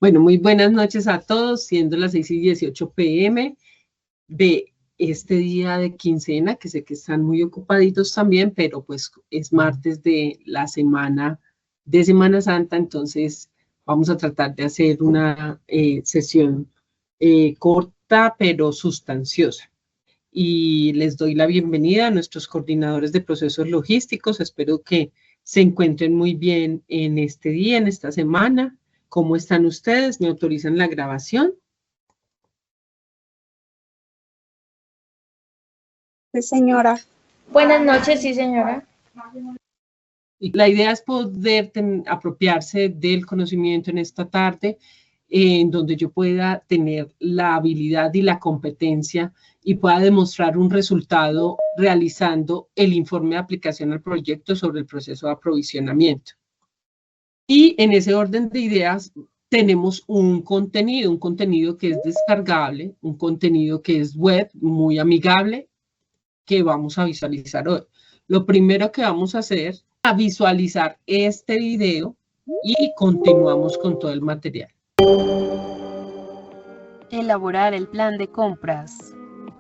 Bueno, muy buenas noches a todos, siendo las 6:18 p.m. de este día de quincena, que sé que están muy ocupaditos también, pero pues es martes de la semana de Semana Santa, entonces vamos a tratar de hacer una sesión corta pero sustanciosa. Y les doy la bienvenida a nuestros coordinadores de procesos logísticos. Espero que se encuentren muy bien en este día, en esta semana. ¿Cómo están ustedes? ¿Me autorizan la grabación? Sí, señora. Buenas noches, sí, señora. La idea es poder apropiarse del conocimiento en esta tarde, en donde yo pueda tener la habilidad y la competencia y pueda demostrar un resultado realizando el informe de aplicación al proyecto sobre el proceso de aprovisionamiento. Y en ese orden de ideas tenemos un contenido que es descargable, un contenido que es web, muy amigable, que vamos a visualizar hoy. Lo primero que vamos a hacer es visualizar este video y continuamos con todo el material. Elaborar el plan de compras.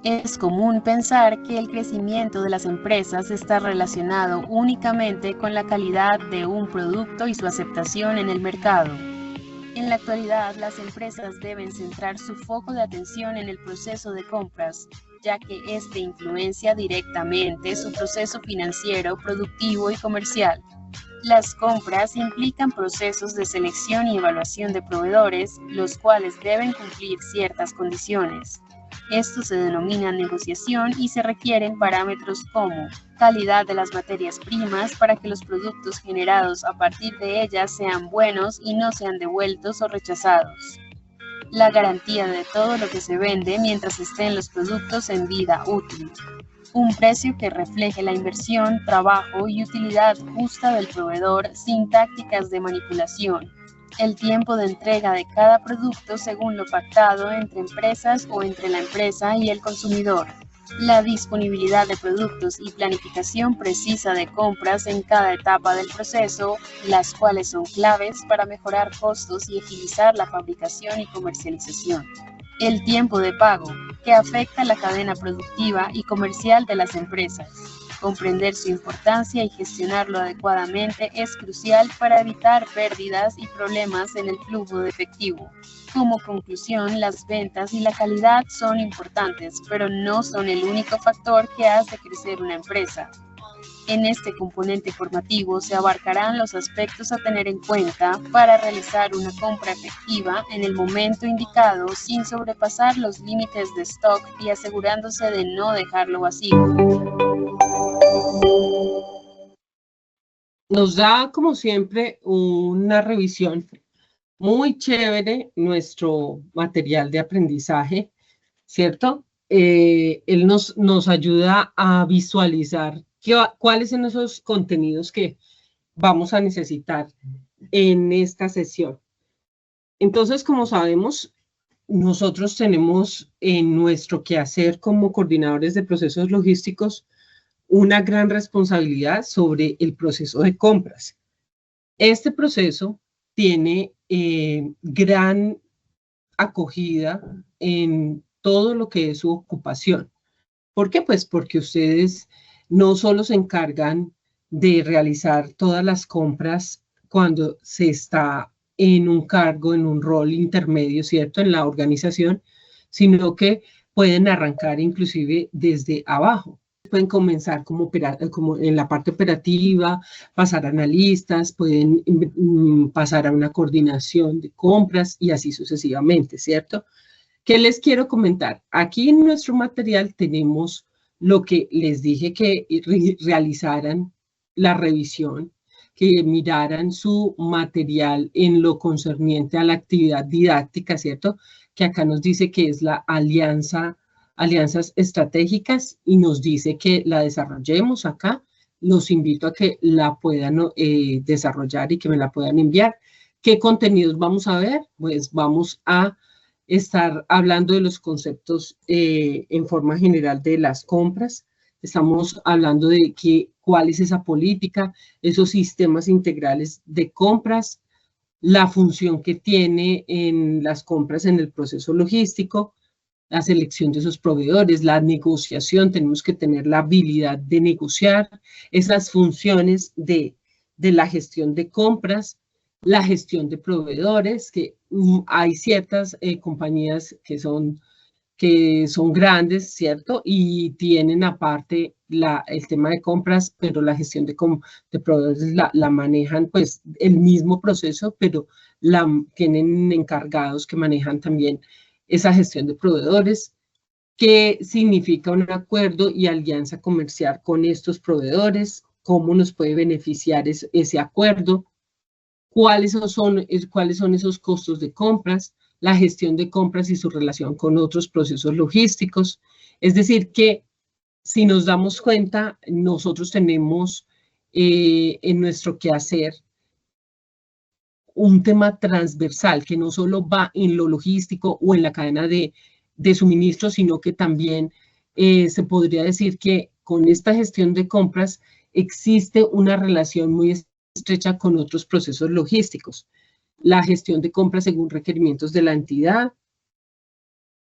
Es común pensar que el crecimiento de las empresas está relacionado únicamente con la calidad de un producto y su aceptación en el mercado. En la actualidad, las empresas deben centrar su foco de atención en el proceso de compras, ya que este influencia directamente su proceso financiero, productivo y comercial. Las compras implican procesos de selección y evaluación de proveedores, los cuales deben cumplir ciertas condiciones. Esto se denomina negociación y se requieren parámetros como calidad de las materias primas para que los productos generados a partir de ellas sean buenos y no sean devueltos o rechazados. La garantía de todo lo que se vende mientras estén los productos en vida útil. Un precio que refleje la inversión, trabajo y utilidad justa del proveedor sin tácticas de manipulación. El tiempo de entrega de cada producto según lo pactado entre empresas o entre la empresa y el consumidor. La disponibilidad de productos y planificación precisa de compras en cada etapa del proceso, las cuales son claves para mejorar costos y agilizar la fabricación y comercialización. El tiempo de pago, que afecta la cadena productiva y comercial de las empresas. Comprender su importancia y gestionarlo adecuadamente es crucial para evitar pérdidas y problemas en el flujo de efectivo. Como conclusión, las ventas y la calidad son importantes, pero no son el único factor que hace crecer una empresa. En este componente formativo se abarcarán los aspectos a tener en cuenta para realizar una compra efectiva en el momento indicado sin sobrepasar los límites de stock y asegurándose de no dejarlo vacío. Nos da, como siempre, una revisión muy chévere nuestro material de aprendizaje, ¿cierto? Él nos ayuda a visualizar cuáles son esos contenidos que vamos a necesitar en esta sesión. Entonces, como sabemos, nosotros tenemos en nuestro quehacer como coordinadores de procesos logísticos una gran responsabilidad sobre el proceso de compras. Este proceso tiene gran acogida en todo lo que es su ocupación. ¿Por qué? Pues porque ustedes no solo se encargan de realizar todas las compras cuando se está en un cargo, en un rol intermedio, ¿cierto? En la organización, sino que pueden arrancar inclusive desde abajo. Pueden comenzar como en la parte operativa, pasar a analistas, pueden pasar a una coordinación de compras y así sucesivamente, ¿cierto? ¿Qué les quiero comentar? Aquí en nuestro material tenemos lo que les dije que realizaran la revisión, que miraran su material en lo concerniente a la actividad didáctica, ¿cierto? Que acá nos dice que es la alianzas estratégicas y nos dice que la desarrollemos acá. Los invito a que la puedan desarrollar y que me la puedan enviar. ¿Qué contenidos vamos a ver? Pues vamos a estar hablando de los conceptos en forma general de las compras. Estamos hablando de cuál es esa política, esos sistemas integrales de compras, la función que tiene en las compras en el proceso logístico, la selección de esos proveedores, la negociación, tenemos que tener la habilidad de negociar, esas funciones de la gestión de compras, la gestión de proveedores, que hay ciertas compañías que son grandes, ¿cierto? Y tienen aparte el tema de compras, pero la gestión de proveedores la manejan, pues, el mismo proceso, pero tienen encargados que manejan también esa gestión de proveedores. ¿Qué significa un acuerdo y alianza comercial con estos proveedores? ¿Cómo nos puede beneficiar ese acuerdo? ¿Cuáles son esos costos de compras? La gestión de compras y su relación con otros procesos logísticos. Es decir, que si nos damos cuenta, nosotros tenemos en nuestro quehacer un tema transversal que no solo va en lo logístico o en la cadena de suministro, sino que también se podría decir que con esta gestión de compras existe una relación muy estrecha con otros procesos logísticos. La gestión de compras según requerimientos de la entidad,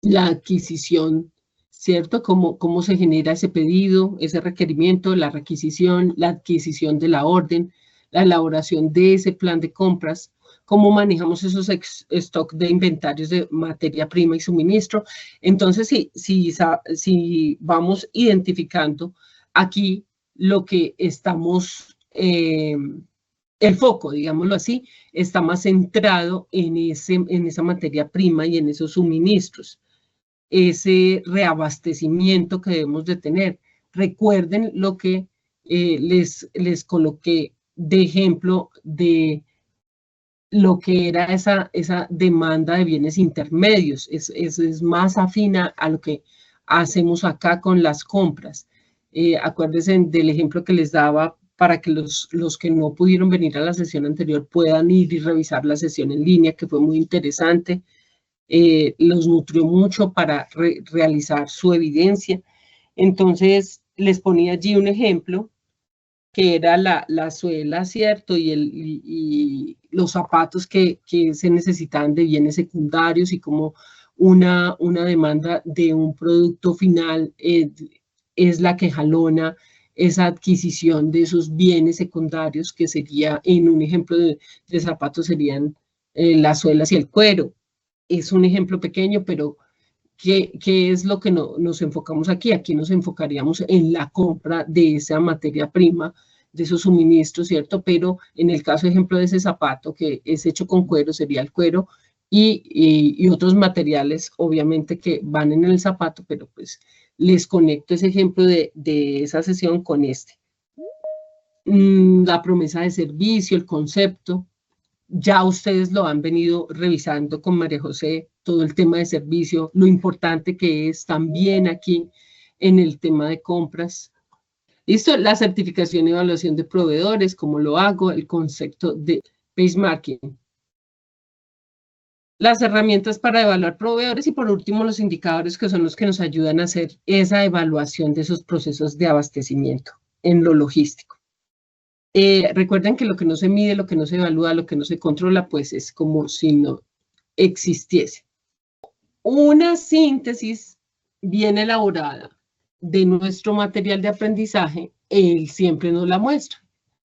la adquisición, ¿cierto? Cómo se genera ese pedido, ese requerimiento, la requisición, la adquisición de la orden, la elaboración de ese plan de compras, cómo manejamos esos stock de inventarios de materia prima y suministro. Entonces, si vamos identificando aquí lo que estamos, el foco, digámoslo así, está más centrado en esa materia prima y en esos suministros, ese reabastecimiento que debemos de tener. Recuerden lo que les coloqué de ejemplo de lo que era esa demanda de bienes intermedios. Es más afina a lo que hacemos acá con las compras. Acuérdense del ejemplo que les daba para que los que no pudieron venir a la sesión anterior puedan ir y revisar la sesión en línea, que fue muy interesante. Los nutrió mucho para realizar su evidencia. Entonces, les ponía allí un ejemplo que era la suela, ¿cierto? Y los zapatos que se necesitaban de bienes secundarios y como una demanda de un producto final es la que jalona esa adquisición de esos bienes secundarios, que sería, en un ejemplo de zapatos, serían las suelas y el cuero. Es un ejemplo pequeño, pero ¿qué es lo que nos enfocamos aquí? Aquí nos enfocaríamos en la compra de esa materia prima, de esos suministros, ¿cierto? Pero en el caso, ejemplo, de ese zapato que es hecho con cuero, sería el cuero y otros materiales, obviamente, que van en el zapato, pero pues les conecto ese ejemplo de esa sesión con este. La promesa de servicio, el concepto. Ya ustedes lo han venido revisando con María José, todo el tema de servicio, lo importante que es también aquí en el tema de compras. ¿Listo? La certificación y evaluación de proveedores, cómo lo hago, el concepto de benchmarking. Las herramientas para evaluar proveedores y por último los indicadores, que son los que nos ayudan a hacer esa evaluación de esos procesos de abastecimiento en lo logístico. Recuerden que lo que no se mide, lo que no se evalúa, lo que no se controla, pues es como si no existiese. Una síntesis bien elaborada de nuestro material de aprendizaje, él siempre nos la muestra.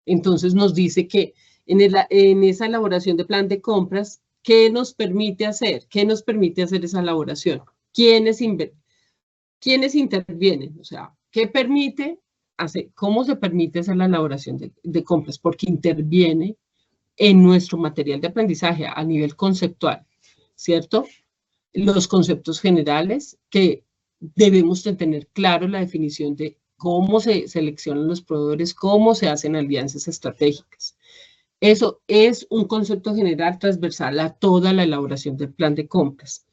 Entonces nos dice que en esa elaboración de plan de compras, ¿qué nos permite hacer? ¿Qué nos permite hacer esa elaboración? ¿Quiénes intervienen? O sea, ¿qué permite? ¿Cómo se permite hacer la elaboración de compras? Porque interviene en nuestro material de aprendizaje a nivel conceptual, ¿cierto? Los conceptos generales, que debemos de tener claro la definición de cómo se seleccionan los proveedores, cómo se hacen alianzas estratégicas. Eso es un concepto general transversal a toda la elaboración del plan de compras.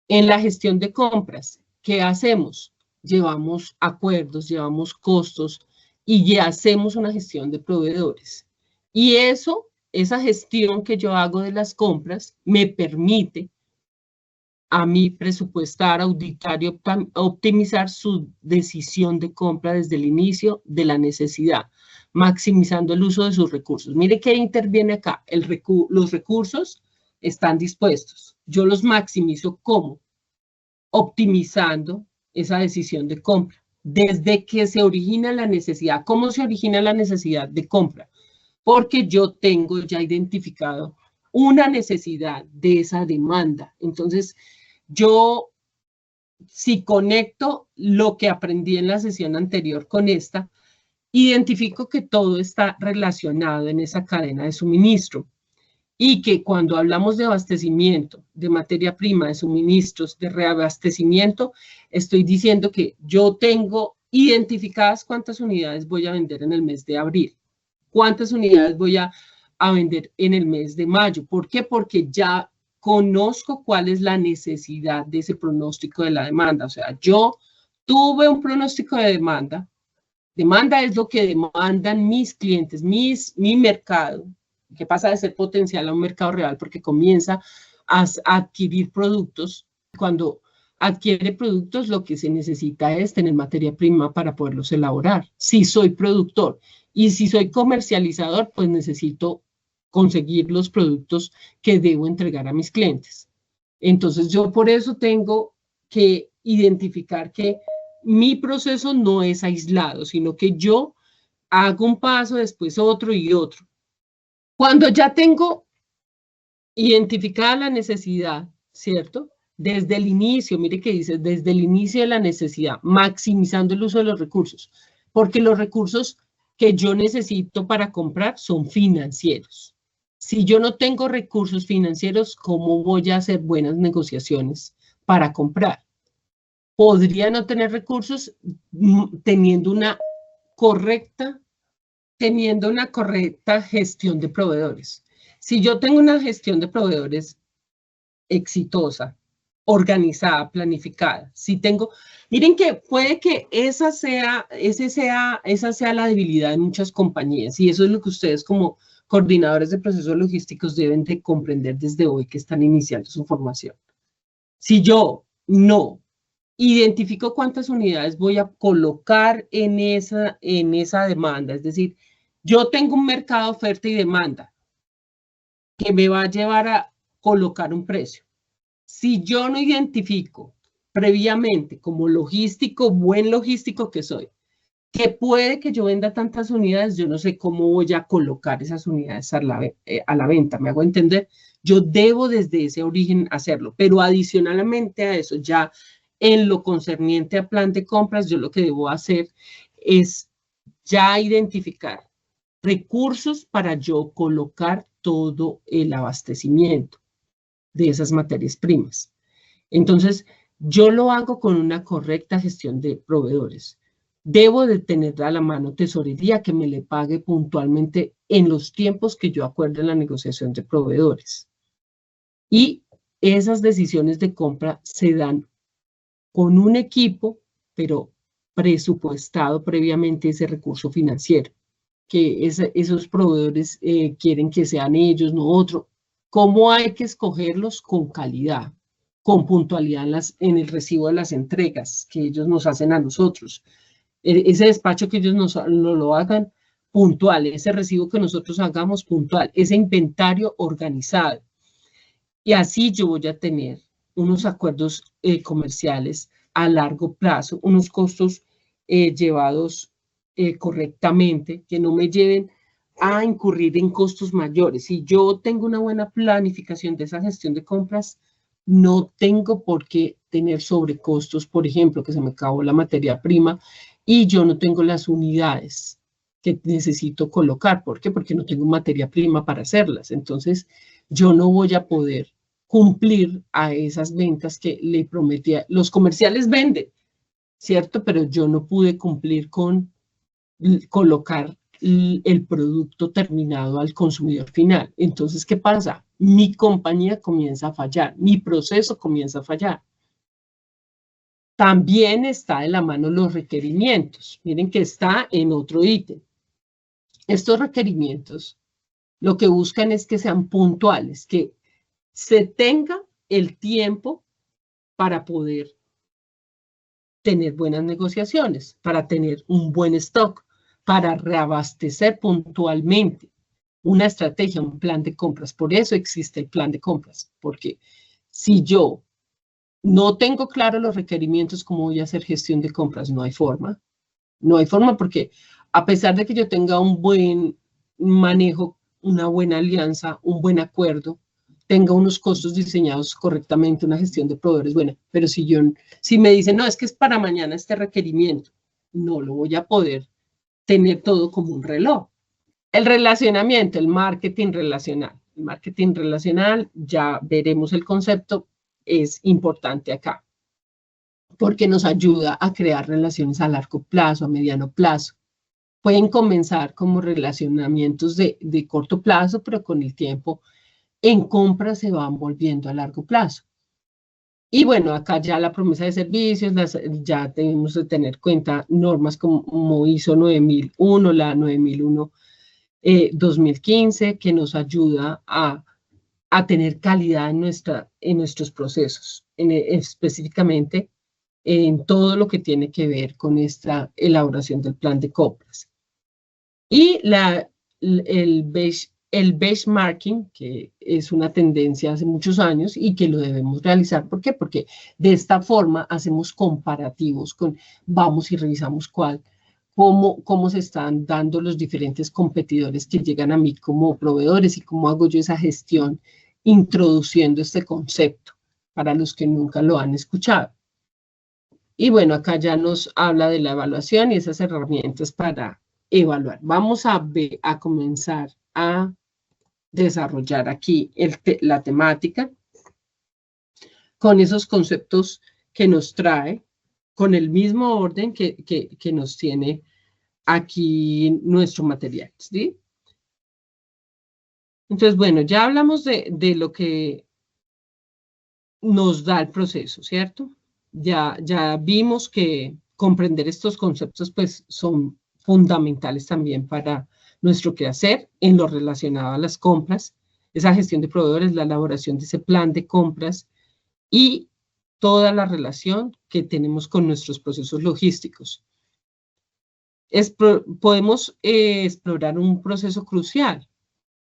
En la gestión de compras, ¿qué hacemos? Llevamos acuerdos, llevamos costos y ya hacemos una gestión de proveedores. Y esa gestión que yo hago de las compras me permite a mí presupuestar, auditar y optimizar su decisión de compra desde el inicio de la necesidad, maximizando el uso de sus recursos. Mire que interviene acá, los recursos están dispuestos. Yo los maximizo, ¿cómo? Optimizando esa decisión de compra. Desde que se origina la necesidad. ¿Cómo se origina la necesidad de compra? Porque yo tengo ya identificado una necesidad de esa demanda. Entonces, yo, si conecto lo que aprendí en la sesión anterior con esta, identifico que todo está relacionado en esa cadena de suministro y que cuando hablamos de abastecimiento, de materia prima, de suministros, de reabastecimiento, estoy diciendo que yo tengo identificadas cuántas unidades voy a vender en el mes de abril, cuántas unidades voy a vender en el mes de mayo. ¿Por qué? Porque ya conozco cuál es la necesidad de ese pronóstico de la demanda. O sea, yo tuve un pronóstico de demanda. Demanda es lo que demandan mis clientes, mi mercado, que pasa de ser potencial a un mercado real porque comienza a adquirir productos. Cuando adquiere productos, lo que se necesita es tener materia prima para poderlos elaborar. Si soy productor y si soy comercializador, pues necesito conseguir los productos que debo entregar a mis clientes. Entonces, yo por eso tengo que identificar que mi proceso no es aislado, sino que yo hago un paso, después otro y otro. Cuando ya tengo identificada la necesidad, ¿cierto? Desde el inicio, mire que dice, desde el inicio de la necesidad, maximizando el uso de los recursos, porque los recursos que yo necesito para comprar son financieros. Si yo no tengo recursos financieros, ¿cómo voy a hacer buenas negociaciones para comprar? Podría no tener recursos teniendo una correcta gestión de proveedores. Si yo tengo una gestión de proveedores exitosa, organizada, planificada, si tengo, miren que puede que esa sea la debilidad de muchas compañías y eso es lo que ustedes como coordinadores de procesos logísticos deben de comprender desde hoy que están iniciando su formación. Si yo no identifico cuántas unidades voy a colocar en esa demanda, es decir, yo tengo un mercado de oferta y demanda que me va a llevar a colocar un precio. Si yo no identifico previamente como logístico, buen logístico que soy, que puede que yo venda tantas unidades, yo no sé cómo voy a colocar esas unidades a la venta, ¿me hago entender? Yo debo desde ese origen hacerlo, pero adicionalmente a eso, ya en lo concerniente a plan de compras, yo lo que debo hacer es ya identificar recursos para yo colocar todo el abastecimiento de esas materias primas. Entonces, yo lo hago con una correcta gestión de proveedores. Debo de tener a la mano tesorería que me le pague puntualmente en los tiempos que yo acuerde en la negociación de proveedores. Y esas decisiones de compra se dan con un equipo, pero presupuestado previamente ese recurso financiero, que esos proveedores quieren que sean ellos, no otro. ¿Cómo hay que escogerlos? Con calidad, con puntualidad en el recibo de las entregas que ellos nos hacen a nosotros. Ese despacho que ellos nos lo hagan puntual, ese recibo que nosotros hagamos puntual, ese inventario organizado. Y así yo voy a tener unos acuerdos comerciales a largo plazo, unos costos llevados correctamente, que no me lleven a incurrir en costos mayores. Si yo tengo una buena planificación de esa gestión de compras, no tengo por qué tener sobrecostos, por ejemplo, que se me acabó la materia prima y yo no tengo las unidades que necesito colocar. ¿Por qué? Porque no tengo materia prima para hacerlas. Entonces, yo no voy a poder cumplir a esas ventas que le prometía. Los comerciales venden, ¿cierto? Pero yo no pude cumplir con colocar el producto terminado al consumidor final. Entonces, ¿qué pasa? Mi compañía comienza a fallar, mi proceso comienza a fallar. También está de la mano los requerimientos. Miren que está en otro ítem. Estos requerimientos lo que buscan es que sean puntuales, que se tenga el tiempo para poder tener buenas negociaciones, para tener un buen stock, para reabastecer puntualmente. Una estrategia, un plan de compras. Por eso existe el plan de compras, porque si yo no tengo claro los requerimientos, ¿cómo voy a hacer gestión de compras? No hay forma. No hay forma porque a pesar de que yo tenga un buen manejo, una buena alianza, un buen acuerdo, tenga unos costos diseñados correctamente, una gestión de proveedores buena, pero si me dicen, no, es que es para mañana este requerimiento, no lo voy a poder tener todo como un reloj. El relacionamiento, el marketing relacional. El marketing relacional, ya veremos el concepto, es importante acá, porque nos ayuda a crear relaciones a largo plazo, a mediano plazo. Pueden comenzar como relacionamientos de corto plazo, pero con el tiempo en compras se van volviendo a largo plazo. Y bueno, acá ya la promesa de servicios, ya tenemos que tener en cuenta normas como ISO 9001, la 9001 2015, que nos ayuda a tener calidad en nuestros procesos, específicamente en todo lo que tiene que ver con esta elaboración del plan de compras. Y el benchmarking, que es una tendencia hace muchos años y que lo debemos realizar. ¿Por qué? Porque de esta forma hacemos comparativos vamos y revisamos cómo se están dando los diferentes competidores que llegan a mí como proveedores y cómo hago yo esa gestión introduciendo este concepto para los que nunca lo han escuchado. Y bueno, acá ya nos habla de la evaluación y esas herramientas para evaluar. Vamos a comenzar a desarrollar aquí la temática con esos conceptos que nos trae, con el mismo orden que nos tiene aquí nuestro material, ¿sí? Entonces, bueno, ya hablamos de lo que nos da el proceso, ¿cierto? Ya vimos que comprender estos conceptos pues son fundamentales también para nuestro quehacer en lo relacionado a las compras, esa gestión de proveedores, la elaboración de ese plan de compras y toda la relación que tenemos con nuestros procesos logísticos. Podemos explorar un proceso crucial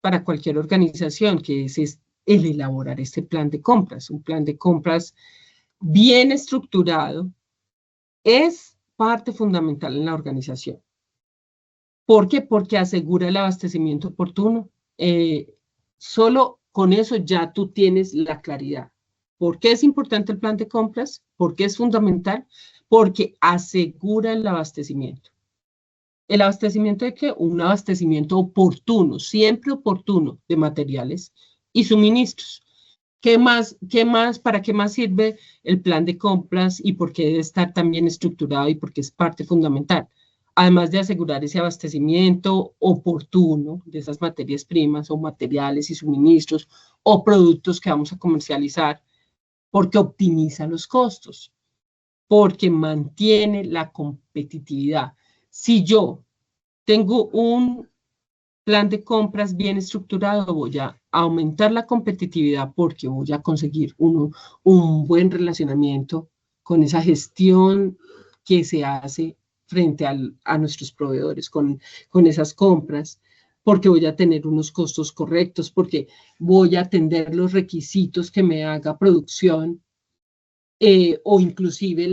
para cualquier organización, que es el elaborar este plan de compras. Un plan de compras bien estructurado es parte fundamental en la organización. ¿Por qué? Porque asegura el abastecimiento oportuno. Solo con eso ya tú tienes la claridad. ¿Por qué es importante el plan de compras? ¿Por qué es fundamental? Porque asegura el abastecimiento. ¿El abastecimiento de qué? Un abastecimiento oportuno, siempre oportuno de materiales y suministros. ¿Qué más? ¿Para qué más sirve el plan de compras y por qué debe estar tan bien estructurado y por qué es parte fundamental? Además de asegurar ese abastecimiento oportuno de esas materias primas o materiales y suministros o productos que vamos a comercializar, porque optimiza los costos, porque mantiene la competitividad. Si yo tengo un plan de compras bien estructurado, voy a aumentar la competitividad porque voy a conseguir un buen relacionamiento con esa gestión que se hace frente a nuestros proveedores, con esas compras, porque voy a tener unos costos correctos, porque voy a atender los requisitos que me haga producción, o inclusive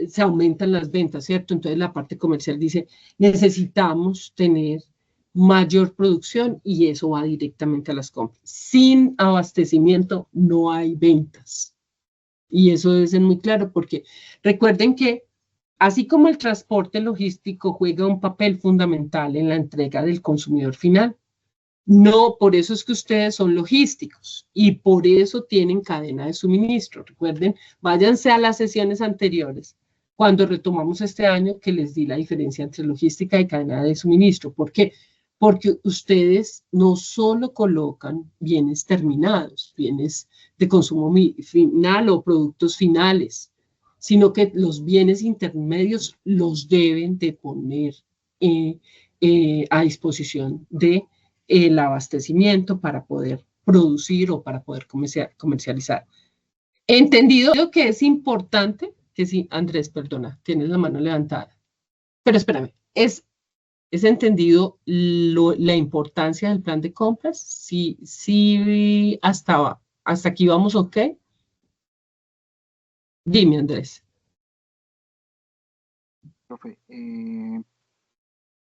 se aumentan las ventas, ¿cierto? Entonces la parte comercial dice, necesitamos tener mayor producción y eso va directamente a las compras. Sin abastecimiento no hay ventas. Y eso debe ser muy claro porque recuerden que así como el transporte logístico juega un papel fundamental en la entrega del consumidor final, no, por eso es que ustedes son logísticos y por eso tienen cadena de suministro. Recuerden, váyanse a las sesiones anteriores, cuando retomamos este año que les di la diferencia entre logística y cadena de suministro. ¿Por qué? Porque ustedes no solo colocan bienes terminados, bienes de consumo final o productos finales, sino que los bienes intermedios los deben de poner a disposición de el abastecimiento para poder producir o para poder comercializar. Entendido que es importante, que sí, Andrés, perdona, tienes la mano levantada, pero espérame, ¿es entendido la importancia del plan de compras? Sí, sí, hasta aquí vamos, ¿ok? Dime, Andrés. Profe,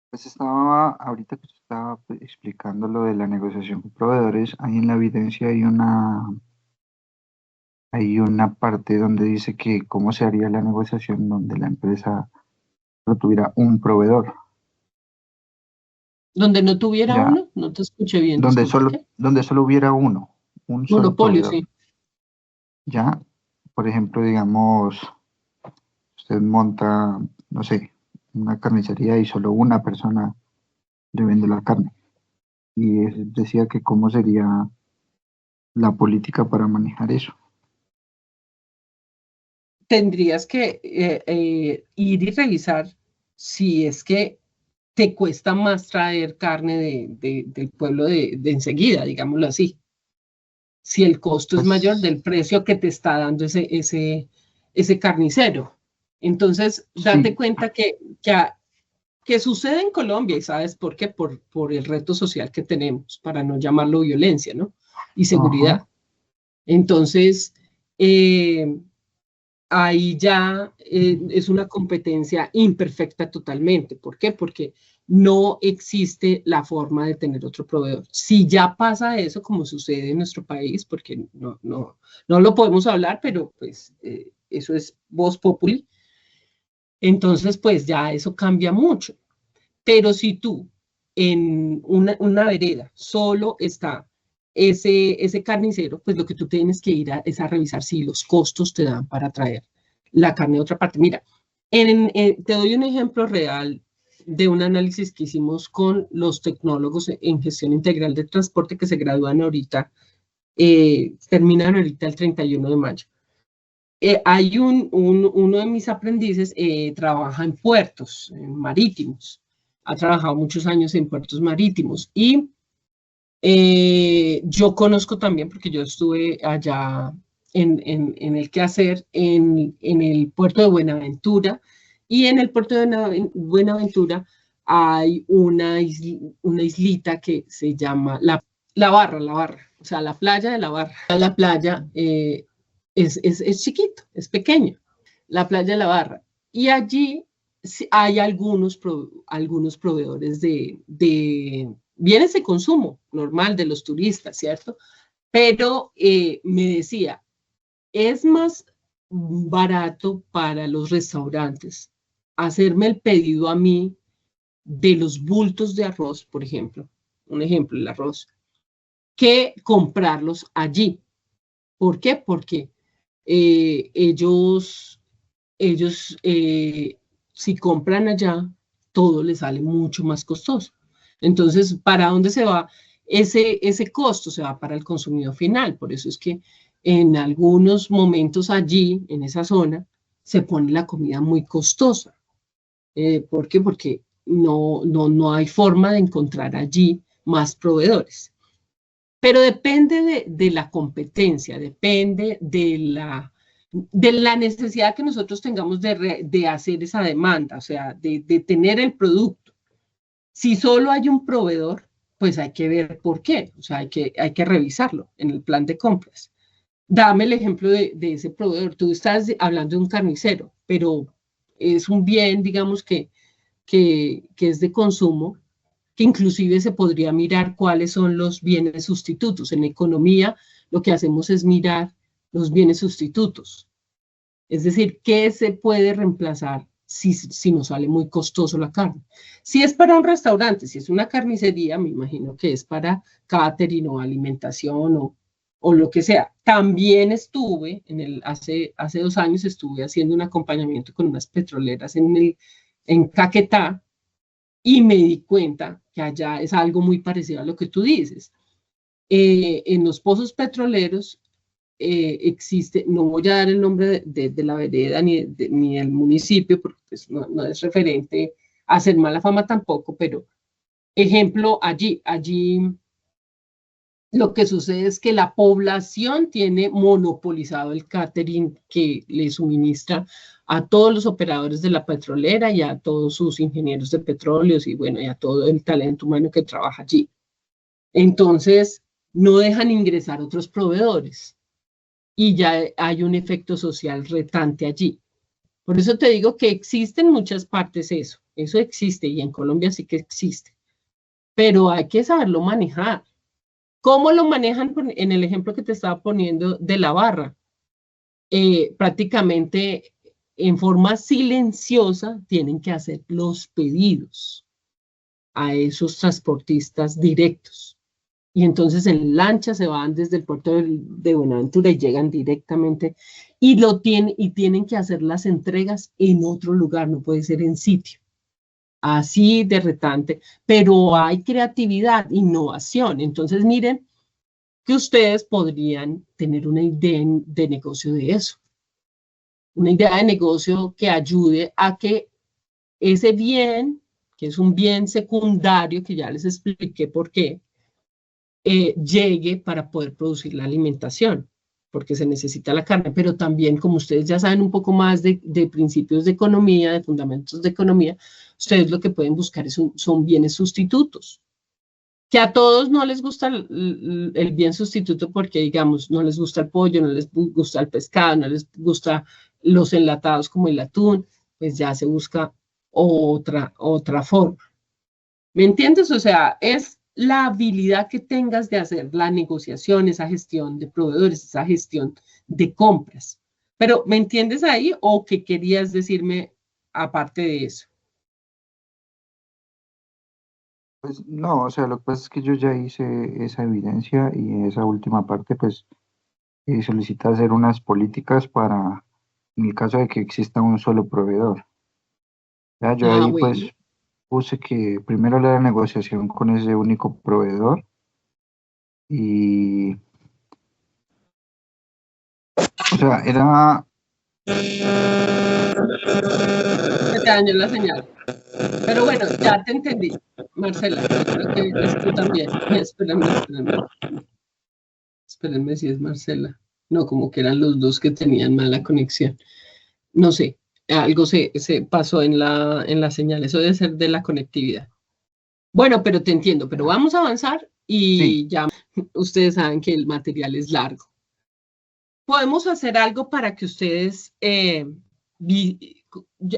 pues estaba, ahorita que usted estaba pues, explicando lo de la negociación con proveedores, ahí en la evidencia hay una parte donde dice que cómo se haría la negociación donde la empresa no tuviera un proveedor, Donde no tuviera ya, uno, no te escuché bien, disculpa, ¿qué? donde solo hubiera uno, un solo Monopolio, proveedor, sí. ya, por ejemplo, digamos, usted monta, no sé, una carnicería y solo una persona le vende la carne. Y decía que cómo sería la política para manejar eso. Tendrías que ir y revisar si es que te cuesta más traer carne del pueblo de enseguida, digámoslo así. Si el costo es mayor Pues del precio que te está dando ese carnicero. Entonces, date sí, cuenta que sucede en Colombia, y sabes por qué, por el reto social que tenemos, para no llamarlo violencia, ¿no? Y ajá, seguridad. Entonces, eh, ahí ya es una competencia imperfecta totalmente. ¿Por qué? Porque no existe la forma de tener otro proveedor. Si ya pasa eso, como sucede en nuestro país, porque no lo podemos hablar, pero pues eso es voz populi, entonces pues ya eso cambia mucho. Pero si tú en una vereda solo está ese carnicero, pues lo que tú tienes que ir es a revisar si los costos te dan para traer la carne de otra parte. Mira, te doy un ejemplo real de un análisis que hicimos con los tecnólogos en gestión integral de transporte que se gradúan ahorita, terminan ahorita el 31 de mayo. Hay uno de mis aprendices, trabaja en puertos marítimos, ha trabajado muchos años en puertos marítimos y yo conozco también, porque yo estuve allá en el quehacer, en el puerto de Buenaventura, y en el puerto de Buenaventura hay una islita que se llama la Barra, o sea, la playa de la Barra. La playa es chiquito, es pequeño, la playa de la Barra. Y allí hay algunos proveedores de bienes de consumo normal de los turistas, ¿cierto? Pero me decía, es más barato para los restaurantes hacerme el pedido a mí de los bultos de arroz, por ejemplo, un ejemplo, el arroz, que comprarlos allí. ¿Por qué? Porque ellos si compran allá, todo les sale mucho más costoso. Entonces, ¿para dónde se va ese costo? Se va para el consumidor final. Por eso es que en algunos momentos allí, en esa zona, se pone la comida muy costosa. ¿Por qué? Porque no hay forma de encontrar allí más proveedores. Pero depende de la competencia, depende de la necesidad que nosotros tengamos de hacer esa demanda, o sea, de tener el producto. Si solo hay un proveedor, pues hay que ver por qué, o sea, hay que revisarlo en el plan de compras. Dame el ejemplo de ese proveedor. Tú estás hablando de un carnicero, pero es un bien, digamos, que es de consumo, que inclusive se podría mirar cuáles son los bienes sustitutos. En economía lo que hacemos es mirar los bienes sustitutos. Es decir, ¿qué se puede reemplazar si nos sale muy costoso la carne? Si es para un restaurante, si es una carnicería, me imagino que es para catering o alimentación o lo que sea. También estuve, hace 2 años estuve haciendo un acompañamiento con unas petroleras en Caquetá, y me di cuenta que allá es algo muy parecido a lo que tú dices. En los pozos petroleros existe, no voy a dar el nombre de la vereda ni del municipio, porque pues, no es referente a hacer mala fama tampoco, pero ejemplo, allí lo que sucede es que la población tiene monopolizado el catering que le suministra a todos los operadores de la petrolera y a todos sus ingenieros de petróleos y bueno, y a todo el talento humano que trabaja allí. Entonces, no dejan ingresar otros proveedores y ya hay un efecto social retante allí. Por eso te digo que existe en muchas partes eso existe y en Colombia sí que existe, pero hay que saberlo manejar. ¿Cómo lo manejan en el ejemplo que te estaba poniendo de la barra? Prácticamente en forma silenciosa tienen que hacer los pedidos a esos transportistas directos. Y entonces en lancha se van desde el puerto de Buenaventura y llegan directamente y tienen que hacer las entregas en otro lugar, no puede ser en sitio. Así de retante, pero hay creatividad, innovación. Entonces miren que ustedes podrían tener una idea de negocio de eso. Una idea de negocio que ayude a que ese bien, que es un bien secundario, que ya les expliqué por qué, llegue para poder producir la alimentación, porque se necesita la carne, pero también, como ustedes ya saben un poco más de principios de economía, de fundamentos de economía, ustedes lo que pueden buscar son bienes sustitutos. Que a todos no les gusta el bien sustituto porque, digamos, no les gusta el pollo, no les gusta el pescado, no les gusta los enlatados como el atún, pues ya se busca otra forma. ¿Me entiendes? O sea, es la habilidad que tengas de hacer la negociación, esa gestión de proveedores, esa gestión de compras. Pero, ¿me entiendes ahí o qué querías decirme aparte de eso? Pues no, o sea, lo que pasa es que yo ya hice esa evidencia y esa última parte, pues, solicita hacer unas políticas para, en el caso de que exista un solo proveedor. Ya, yo ahí Bueno. pues puse que primero la negociación con ese único proveedor y, o sea, era... Se te dañó la señal. Pero bueno, ya te entendí, Marcela. Yo creo que es tú también. Espérenme si es Marcela. No, como que eran los dos que tenían mala conexión. No sé, algo se pasó en la señal. Eso debe ser de la conectividad. Bueno, pero te entiendo, pero vamos a avanzar y Sí. ya ustedes saben que el material es largo. Podemos hacer algo para que ustedes...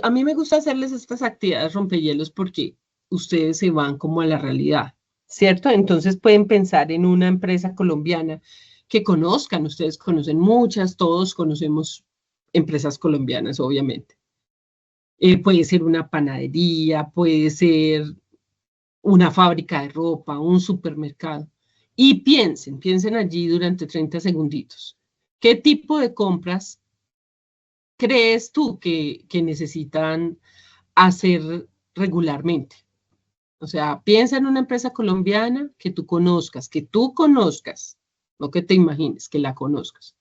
a mí me gusta hacerles estas actividades rompehielos porque ustedes se van como a la realidad, ¿cierto? Entonces pueden pensar en una empresa colombiana que conozcan, ustedes conocen muchas, todos conocemos empresas colombianas, obviamente. Puede ser una panadería, puede ser una fábrica de ropa, un supermercado. Y piensen allí durante 30 segunditos. ¿Qué tipo de compras crees tú que necesitan hacer regularmente? O sea, piensa en una empresa colombiana que tú conozcas, no que te imagines, que la conozcas.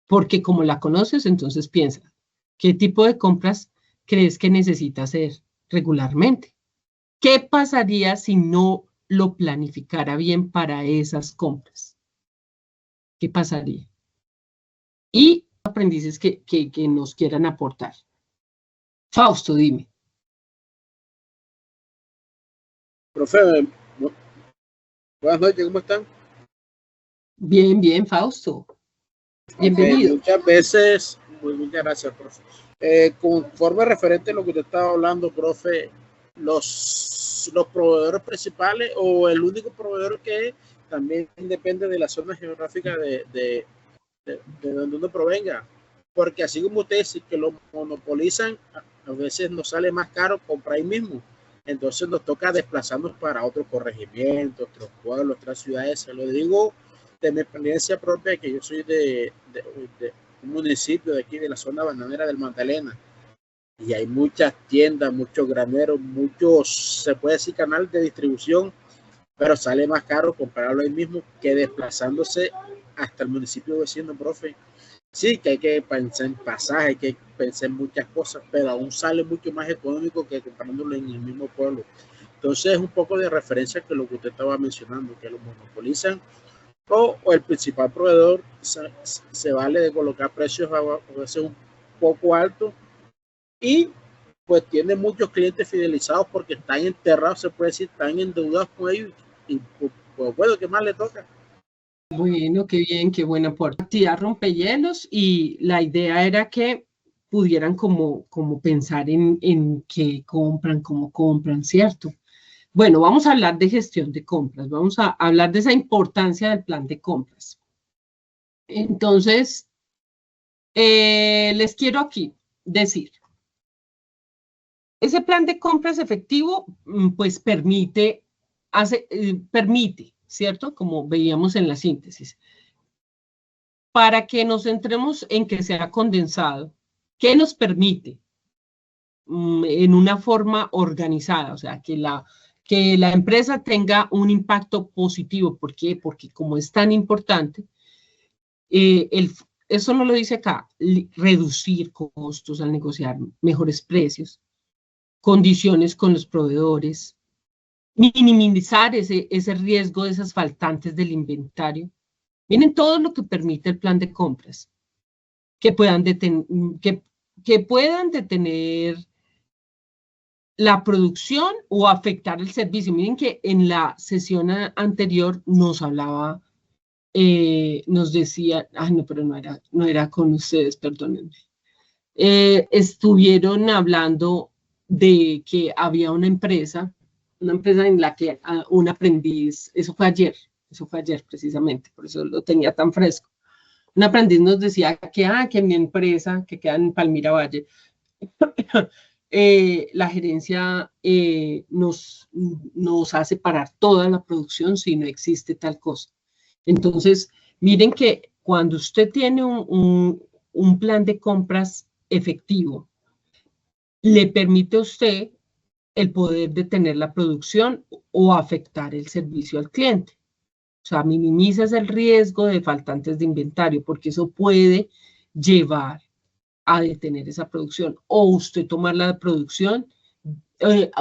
Porque como la conoces, entonces piensa, ¿qué tipo de compras crees que necesita hacer regularmente? ¿Qué pasaría si no lo planificara bien para esas compras? ¿Qué pasaría? Y aprendices que nos quieran aportar. Fausto, dime. Profe, buenas noches, ¿cómo están? Bien, bien, Fausto. Bienvenido. Muchas veces, muchas gracias, profe. Conforme referente a lo que usted estaba hablando, profe, los proveedores principales o el único proveedor que también depende de la zona geográfica de donde uno provenga. Porque así como usted dice que lo monopolizan, a veces nos sale más caro comprar ahí mismo. Entonces nos toca desplazarnos para otro corregimiento, otros pueblos, otras ciudades. Se lo digo de mi experiencia propia, que yo soy de un municipio de aquí, de la zona bananera del Magdalena. Y hay muchas tiendas, muchos graneros, muchos, se puede decir, canal de distribución, pero sale más caro comprarlo ahí mismo que desplazándose hasta el municipio vecino, profe. Sí, que hay que pensar en pasaje, hay que pensar en muchas cosas, pero aún sale mucho más económico que comprándolo en el mismo pueblo. Entonces es un poco de referencia que lo que usted estaba mencionando, que lo monopolizan o el principal proveedor se vale de colocar precios a veces un poco altos y pues tiene muchos clientes fidelizados porque están enterrados, se puede decir, están endeudados con ellos y pues bueno, ¿qué más le toca? Bueno, qué bien, qué buena aporte. Actividad rompehielos, y la idea era que pudieran como pensar en qué compran, cómo compran, ¿cierto? Bueno, vamos a hablar de gestión de compras, vamos a hablar de esa importancia del plan de compras. Entonces, les quiero aquí decir, ese plan de compras efectivo, pues permite, ¿cierto? Como veíamos en la síntesis. Para que nos centremos en que sea condensado, ¿qué nos permite? En una forma organizada, o sea, que la empresa tenga un impacto positivo. ¿Por qué? Porque como es tan importante, eso no lo dice acá, reducir costos al negociar mejores precios, condiciones con los proveedores, minimizar ese riesgo de esas faltantes del inventario. Miren todo lo que permite el plan de compras, que puedan detener la producción o afectar el servicio. Miren que en la sesión anterior nos hablaba, nos decía, no, pero no era con ustedes, perdónenme. Estuvieron hablando de que había una empresa en la que un aprendiz, eso fue ayer precisamente, por eso lo tenía tan fresco. Un aprendiz nos decía que mi empresa, que queda en Palmira Valle, la gerencia nos hace parar toda la producción si no existe tal cosa. Entonces, miren que cuando usted tiene un plan de compras efectivo, le permite a usted el poder detener la producción o afectar el servicio al cliente. O sea, minimizas el riesgo de faltantes de inventario, porque eso puede llevar a detener esa producción, o usted tomar la producción,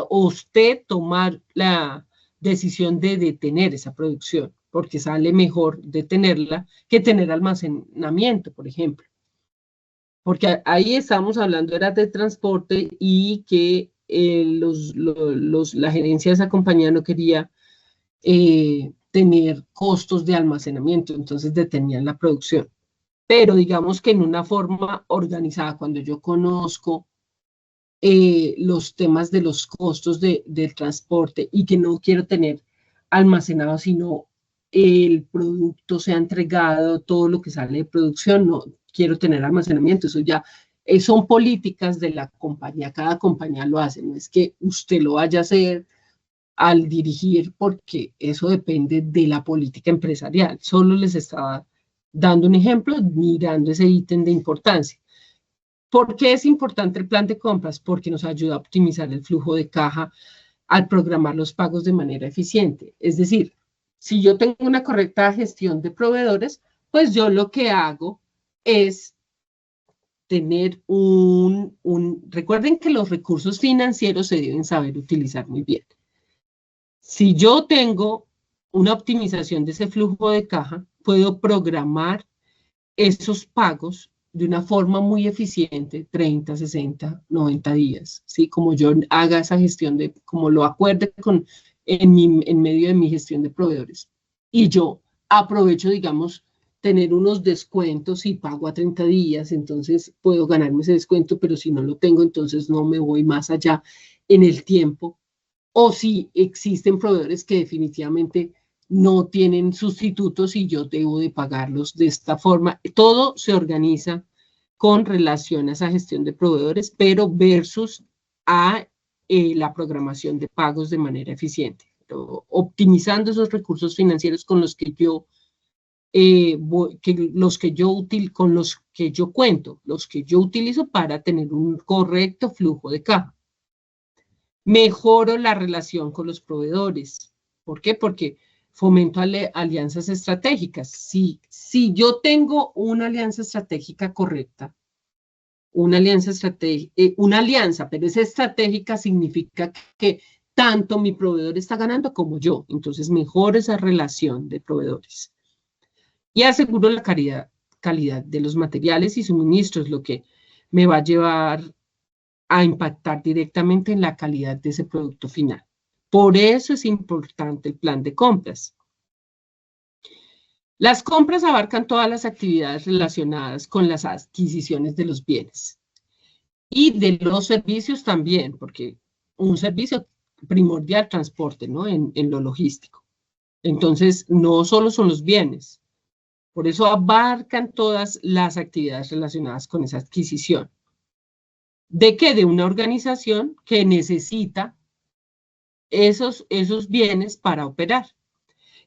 o usted tomar la decisión de detener esa producción, porque sale mejor detenerla que tener almacenamiento, por ejemplo. Porque ahí estamos hablando, era de transporte, y que la gerencia de esa compañía no quería tener costos de almacenamiento, entonces detenían la producción. Pero digamos que en una forma organizada, cuando yo conozco los temas de los costos del transporte y que no quiero tener almacenado, sino el producto sea entregado, todo lo que sale de producción, no quiero tener almacenamiento. Eso ya son políticas de la compañía, cada compañía lo hace, no es que usted lo vaya a hacer al dirigir, porque eso depende de la política empresarial. Solo les estaba dando un ejemplo, mirando ese ítem de importancia. ¿Por qué es importante el plan de compras? Porque nos ayuda a optimizar el flujo de caja al programar los pagos de manera eficiente. Es decir, si yo tengo una correcta gestión de proveedores, pues yo lo que hago es tener recuerden que los recursos financieros se deben saber utilizar muy bien. Si yo tengo una optimización de ese flujo de caja, puedo programar esos pagos de una forma muy eficiente, 30, 60, 90 días, ¿sí? Como yo haga esa gestión, como lo acuerde en medio de mi gestión de proveedores. Y yo aprovecho, digamos, tener unos descuentos y pago a 30 días, entonces puedo ganarme ese descuento, pero si no lo tengo, entonces no me voy más allá en el tiempo. O si existen proveedores que definitivamente no tienen sustitutos y yo debo de pagarlos de esta forma. Todo se organiza con relación a esa gestión de proveedores, pero versus a la programación de pagos de manera eficiente, optimizando esos recursos financieros con los que yo cuento, los que yo utilizo para tener un correcto flujo de caja. Mejoro la relación con los proveedores. ¿Por qué? Porque fomento alianzas estratégicas. Si yo tengo una alianza estratégica correcta, una alianza, pero es estratégica, significa que tanto mi proveedor está ganando como yo. Entonces, mejoro esa relación de proveedores. y aseguro la calidad de los materiales y suministros, lo que me va a llevar a impactar directamente en la calidad de ese producto final. Por eso es importante el plan de compras. Las compras abarcan todas las actividades relacionadas con las adquisiciones de los bienes y de los servicios también, porque un servicio primordial, transporte, ¿no? En lo logístico. Entonces, no solo son los bienes, por eso abarcan todas las actividades relacionadas con esa adquisición. ¿De qué? De una organización que necesita esos bienes para operar.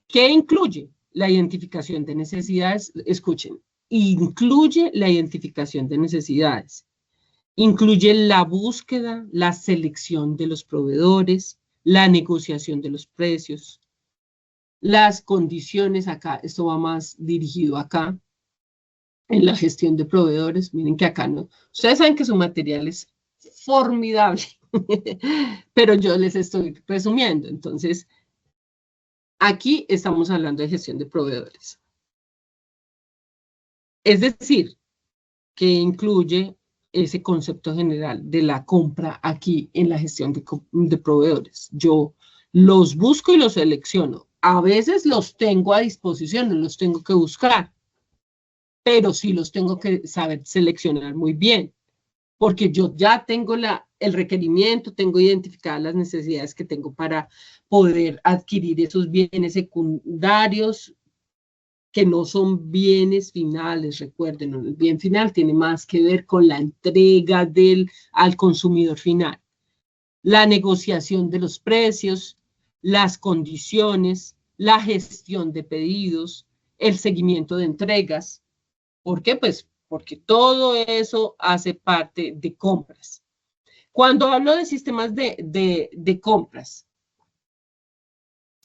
¿Qué incluye? La identificación de necesidades. Escuchen, incluye la identificación de necesidades. Incluye la búsqueda, la selección de los proveedores, la negociación de los precios, las condiciones acá, esto va más dirigido acá, en la gestión de proveedores. Miren que acá no. Ustedes saben que su material es formidable, pero yo les estoy resumiendo. Entonces, aquí estamos hablando de gestión de proveedores. Es decir, que incluye ese concepto general de la compra aquí en la gestión de proveedores. Yo los busco y los selecciono. A veces los tengo a disposición, no los tengo que buscar, pero sí los tengo que saber seleccionar muy bien, porque yo ya tengo el requerimiento, tengo identificadas las necesidades que tengo para poder adquirir esos bienes secundarios, que no son bienes finales. Recuerden, el bien final tiene más que ver con la entrega al consumidor final. La negociación de los precios, las condiciones, la gestión de pedidos, el seguimiento de entregas. ¿Por qué? Pues porque todo eso hace parte de compras. Cuando hablo de sistemas de compras,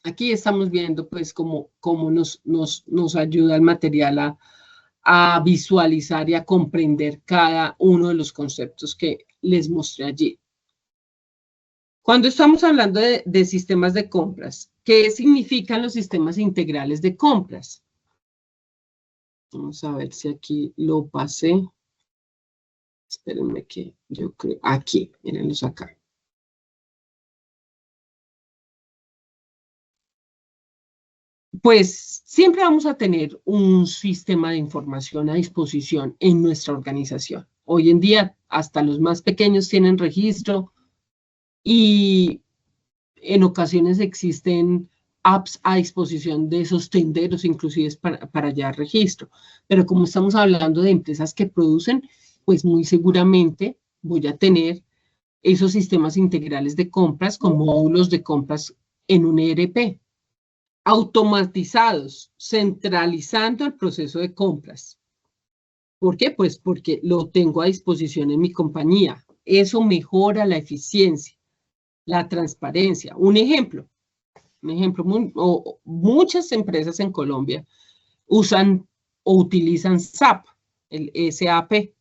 aquí estamos viendo pues cómo nos ayuda el material a visualizar y a comprender cada uno de los conceptos que les mostré allí. Cuando estamos hablando de sistemas de compras, ¿qué significan los sistemas integrales de compras? Vamos a ver si aquí lo pasé. Espérenme que yo creo, aquí, mírenlos acá. Pues siempre vamos a tener un sistema de información a disposición en nuestra organización. Hoy en día, hasta los más pequeños tienen registro y en ocasiones existen apps a disposición de esos tenderos, inclusive para llevar registro. Pero como estamos hablando de empresas que producen, pues muy seguramente voy a tener esos sistemas integrales de compras con módulos de compras en un ERP. Automatizados, centralizando el proceso de compras. ¿Por qué? Pues porque lo tengo a disposición en mi compañía. Eso mejora la eficiencia, la transparencia. Un ejemplo, muchas empresas en Colombia usan o utilizan SAP, el SAP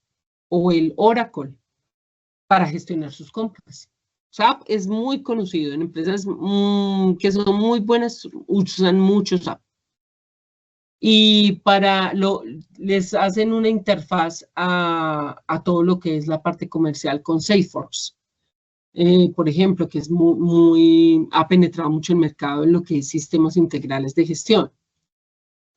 o el Oracle para gestionar sus compras. SAP es muy conocido en empresas que son muy buenas, usan mucho SAP. Y les hacen una interfaz a todo lo que es la parte comercial con Salesforce. Por ejemplo, que es ha penetrado mucho el mercado en lo que es sistemas integrales de gestión.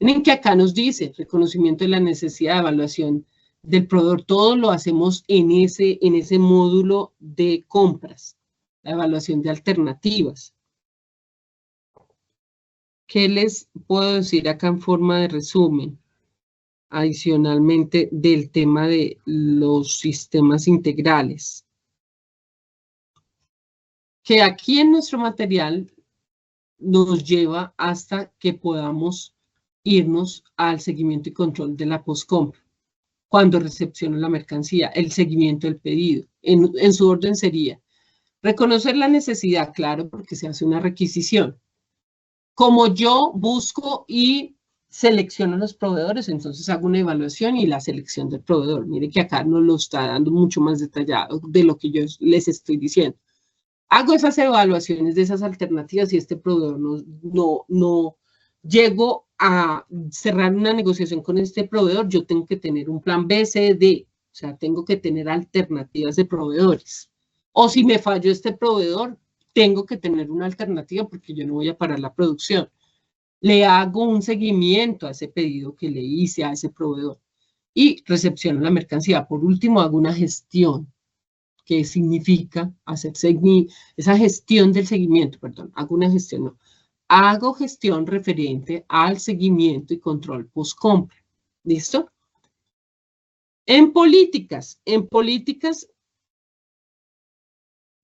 Miren que acá nos dice reconocimiento de la necesidad de evaluación del proveedor. Todo lo hacemos en ese módulo de compras. La evaluación de alternativas. ¿Qué les puedo decir acá en forma de resumen? Adicionalmente del tema de los sistemas integrales. Que aquí en nuestro material nos lleva hasta que podamos irnos al seguimiento y control de la postcompra. Cuando recepciono la mercancía, el seguimiento del pedido. En su orden sería reconocer la necesidad, claro, porque se hace una requisición. Como yo busco y selecciono los proveedores, entonces hago una evaluación y la selección del proveedor. Mire que acá nos lo está dando mucho más detallado de lo que yo les estoy diciendo. Hago esas evaluaciones de esas alternativas y este proveedor no llego a cerrar una negociación con este proveedor, yo tengo que tener un plan B, C, D. O sea, tengo que tener alternativas de proveedores. O si me falló este proveedor, tengo que tener una alternativa porque yo no voy a parar la producción. Le hago un seguimiento a ese pedido que le hice a ese proveedor y recepciono la mercancía. Por último, hago una gestión, que significa hacer esa gestión del seguimiento, perdón, hago una gestión, no. Hago gestión referente al seguimiento y control post-compra. ¿Listo? En políticas,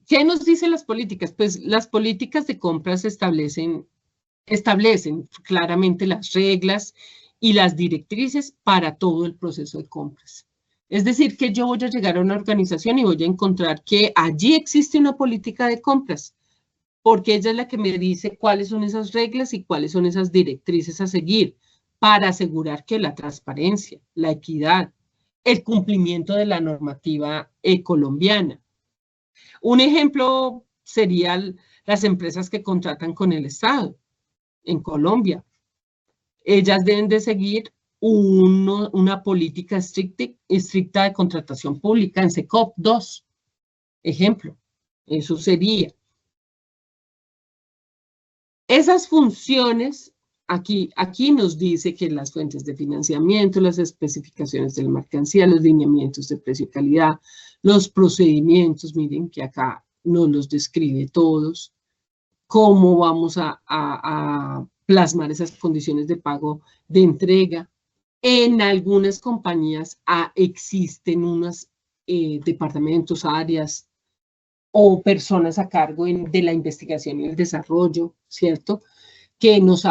¿qué nos dicen las políticas? Pues las políticas de compras establecen claramente las reglas y las directrices para todo el proceso de compras. Es decir, que yo voy a llegar a una organización y voy a encontrar que allí existe una política de compras, porque ella es la que me dice cuáles son esas reglas y cuáles son esas directrices a seguir para asegurar que la transparencia, la equidad, el cumplimiento de la normativa colombiana. Un ejemplo serían las empresas que contratan con el Estado en Colombia. Ellas deben de seguir una política estricta de contratación pública en SECOP 2. Ejemplo, eso sería. Esas funciones, aquí nos dice que las fuentes de financiamiento, las especificaciones de la mercancía, los lineamientos de precio y calidad, los procedimientos, miren que acá nos los describe todos, cómo vamos a plasmar esas condiciones de pago de entrega. En algunas compañías existen unos departamentos, áreas, o personas a cargo de la investigación y el desarrollo, ¿cierto? Que nos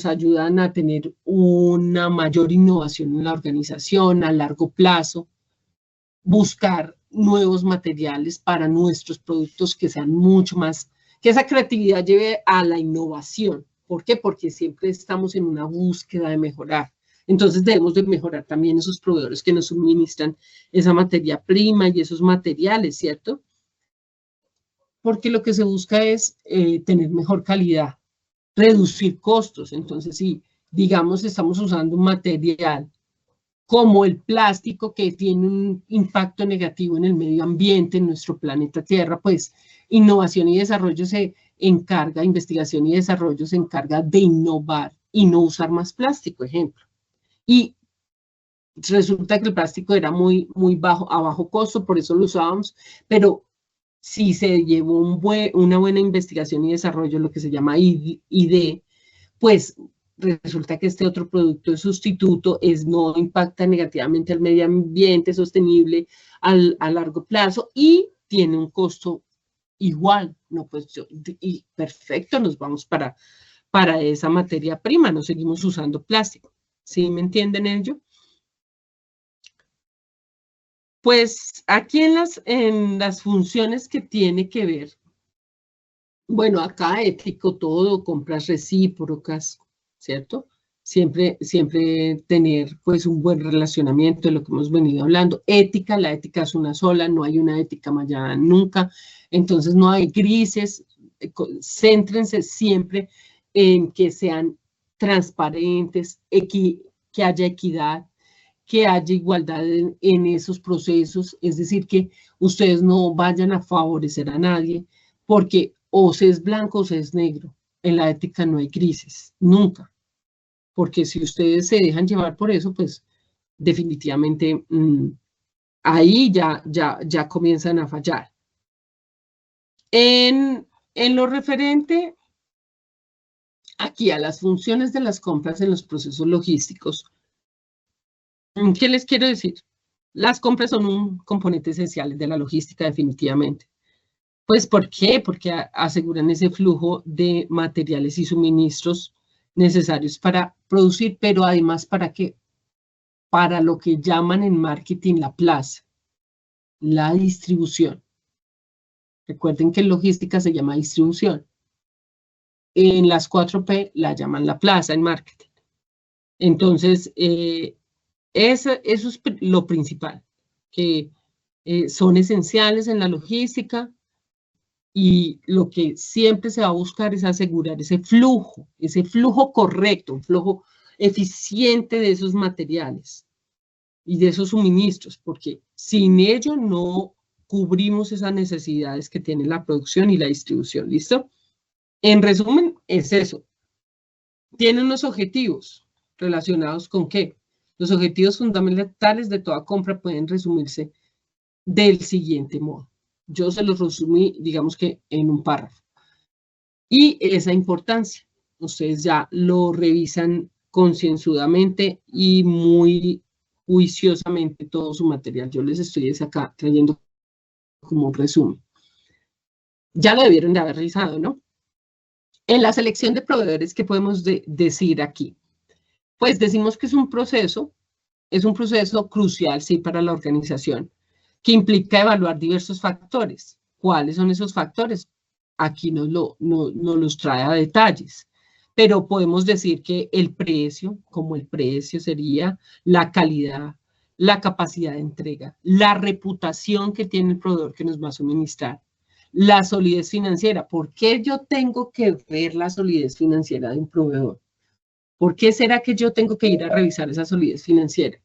ayudan a tener una mayor innovación en la organización a largo plazo, buscar nuevos materiales para nuestros productos que sean mucho más, que esa creatividad lleve a la innovación. ¿Por qué? Porque siempre estamos en una búsqueda de mejorar. Entonces debemos de mejorar también esos proveedores que nos suministran esa materia prima y esos materiales, ¿cierto? Porque lo que se busca es tener mejor calidad, reducir costos. Entonces, si, digamos, estamos usando un material como el plástico que tiene un impacto negativo en el medio ambiente, en nuestro planeta Tierra, pues innovación y desarrollo se encarga, investigación y desarrollo se encarga de innovar y no usar más plástico, ejemplo. Y resulta que el plástico era muy a bajo costo, por eso lo usábamos, pero si se llevó una buena investigación y desarrollo, lo que se llama ID, pues resulta que este otro producto de sustituto no impacta negativamente al medio ambiente, sostenible a largo plazo y tiene un costo igual. No, pues y perfecto, nos vamos para esa materia prima, no seguimos usando plástico. ¿Sí me entienden ello? Pues aquí en las funciones que tiene que ver, bueno, acá ético todo, compras recíprocas, ¿cierto? Siempre tener pues un buen relacionamiento de lo que hemos venido hablando. Ética, la ética es una sola, no hay una ética mañana nunca, entonces no hay grises, céntrense siempre en que sean transparentes, que haya equidad, que haya igualdad en esos procesos, es decir, que ustedes no vayan a favorecer a nadie, porque o se es blanco o se es negro. En la ética no hay grises, nunca. Porque si ustedes se dejan llevar por eso, pues definitivamente ahí ya comienzan a fallar. En lo referente aquí a las funciones de las compras en los procesos logísticos, ¿qué les quiero decir? Las compras son un componente esencial de la logística definitivamente. Pues, ¿por qué? Porque aseguran ese flujo de materiales y suministros necesarios para producir, pero además ¿para qué? Para lo que llaman en marketing la plaza, la distribución. Recuerden que en logística se llama distribución. En las 4P la llaman la plaza en marketing. Entonces, eso es lo principal, que son esenciales en la logística y lo que siempre se va a buscar es asegurar ese flujo correcto, un flujo eficiente de esos materiales y de esos suministros, porque sin ello no cubrimos esas necesidades que tiene la producción y la distribución. ¿Listo? En resumen, es eso. Tiene unos objetivos relacionados con ¿qué? Los objetivos fundamentales de toda compra pueden resumirse del siguiente modo. Yo se los resumí, digamos que en un párrafo. Y esa importancia, ustedes ya lo revisan concienzudamente y muy juiciosamente todo su material. Yo les estoy acá trayendo como un resumen. Ya lo debieron de haber revisado, ¿no? En la selección de proveedores, ¿qué podemos decir aquí? Pues decimos que es un proceso crucial, sí, para la organización, que implica evaluar diversos factores. ¿Cuáles son esos factores? Aquí nos los trae a detalles, pero podemos decir que el precio, como el precio sería la calidad, la capacidad de entrega, la reputación que tiene el proveedor que nos va a suministrar, la solidez financiera. ¿Por qué yo tengo que ver la solidez financiera de un proveedor? ¿Por qué será que yo tengo que ir a revisar esa solidez financiera?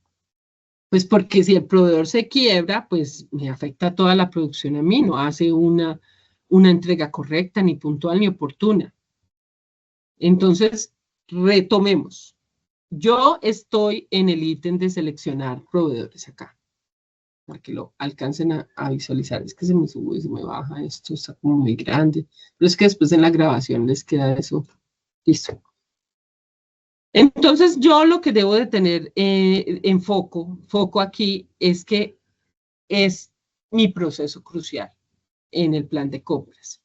Pues porque si el proveedor se quiebra, pues me afecta toda la producción a mí, no hace una entrega correcta, ni puntual, ni oportuna. Entonces, retomemos. Yo estoy en el ítem de seleccionar proveedores acá, para que lo alcancen a visualizar. Es que se me sube y se me baja esto, está como muy grande, pero es que después en la grabación les queda eso listo. Entonces, yo lo que debo de tener en foco aquí es que es mi proceso crucial en el plan de compras.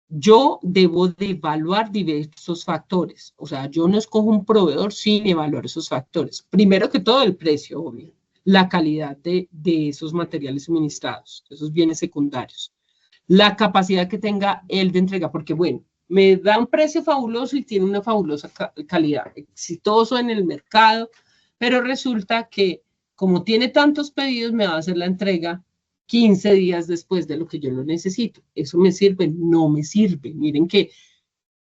Yo debo de evaluar diversos factores. O sea, yo no escojo un proveedor sin evaluar esos factores. Primero que todo, el precio, obvio. La calidad de esos materiales suministrados, esos bienes secundarios. La capacidad que tenga él de entrega, porque bueno, me da un precio fabuloso y tiene una fabulosa calidad, exitoso en el mercado, pero resulta que como tiene tantos pedidos, me va a hacer la entrega 15 días después de lo que yo lo necesito. ¿Eso me sirve? No me sirve. Miren que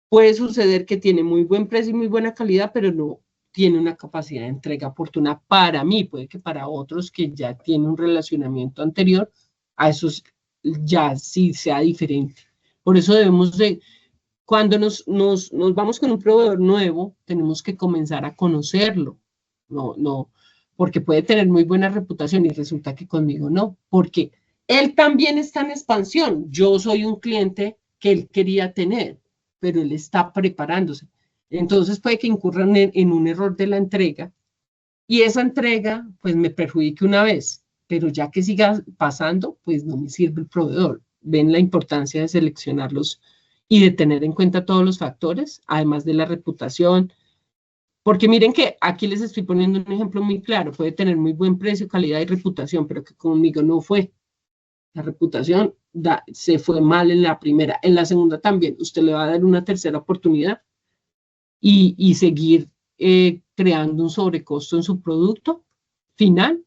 puede suceder que tiene muy buen precio y muy buena calidad, pero no tiene una capacidad de entrega oportuna para mí. Puede que para otros que ya tienen un relacionamiento anterior, a esos ya sí sea diferente. Por eso debemos de, cuando nos vamos con un proveedor nuevo, tenemos que comenzar a conocerlo. No, porque puede tener muy buena reputación y resulta que conmigo no, porque él también está en expansión. Yo soy un cliente que él quería tener, pero él está preparándose. Entonces puede que incurran en un error de la entrega y esa entrega pues me perjudique una vez, pero ya que siga pasando, pues no me sirve el proveedor. ¿Ven la importancia de seleccionarlos y de tener en cuenta todos los factores, además de la reputación? Porque miren que aquí les estoy poniendo un ejemplo muy claro, puede tener muy buen precio, calidad y reputación, pero que conmigo no fue. La reputación se fue mal en la primera, en la segunda también. Usted le va a dar una tercera oportunidad y seguir creando un sobrecosto en su producto final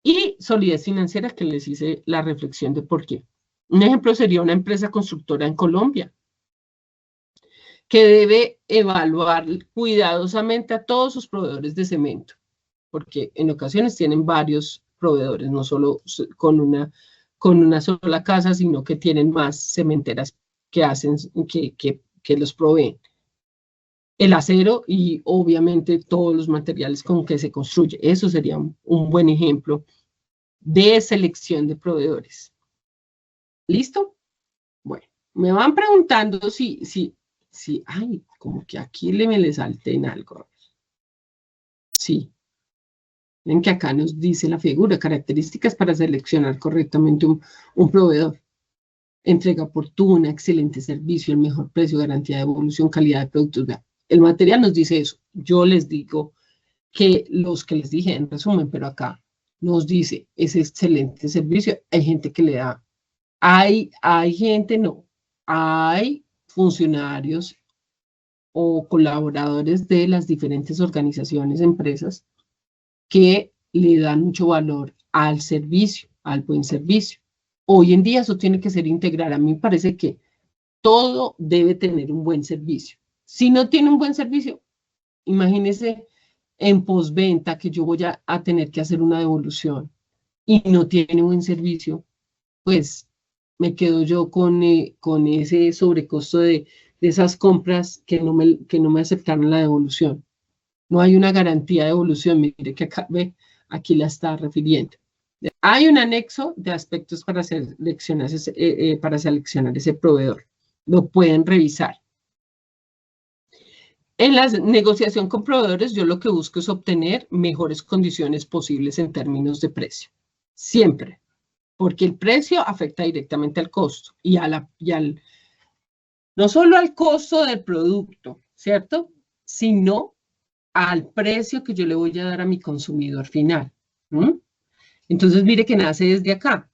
y solidez financiera, que les hice la reflexión de por qué. Un ejemplo sería una empresa constructora en Colombia, que debe evaluar cuidadosamente a todos sus proveedores de cemento, porque en ocasiones tienen varios proveedores, no solo con una sola casa, sino que tienen más cementeras que hacen, que los proveen. El acero y obviamente todos los materiales con que se construye. Eso sería un buen ejemplo de selección de proveedores. ¿Listo? Bueno, me van preguntando si, ay, como que aquí me le salté en algo. Sí. Ven que acá nos dice la figura, características para seleccionar correctamente un proveedor. Entrega oportuna, excelente servicio, el mejor precio, garantía de evolución, calidad de productos. Vean, el material nos dice eso. Yo les digo que los que les dije en resumen, pero acá nos dice, es excelente servicio. Hay gente que le da, hay gente, no, hay funcionarios o colaboradores de las diferentes organizaciones, empresas, que le dan mucho valor al servicio, al buen servicio. Hoy en día eso tiene que ser integral. A mí me parece que todo debe tener un buen servicio. Si no tiene un buen servicio, imagínese en postventa que yo voy a tener que hacer una devolución y no tiene buen servicio, pues me quedo yo con ese sobrecosto de esas compras que no me aceptaron la devolución. No hay una garantía de devolución, mire que acá, ve, aquí la está refiriendo. Hay un anexo de aspectos para seleccionar ese proveedor. Lo pueden revisar. En la negociación con proveedores, yo lo que busco es obtener mejores condiciones posibles en términos de precio. Siempre. Porque el precio afecta directamente al costo no solo al costo del producto, ¿cierto? Sino al precio que yo le voy a dar a mi consumidor final. Entonces, mire que nace desde acá.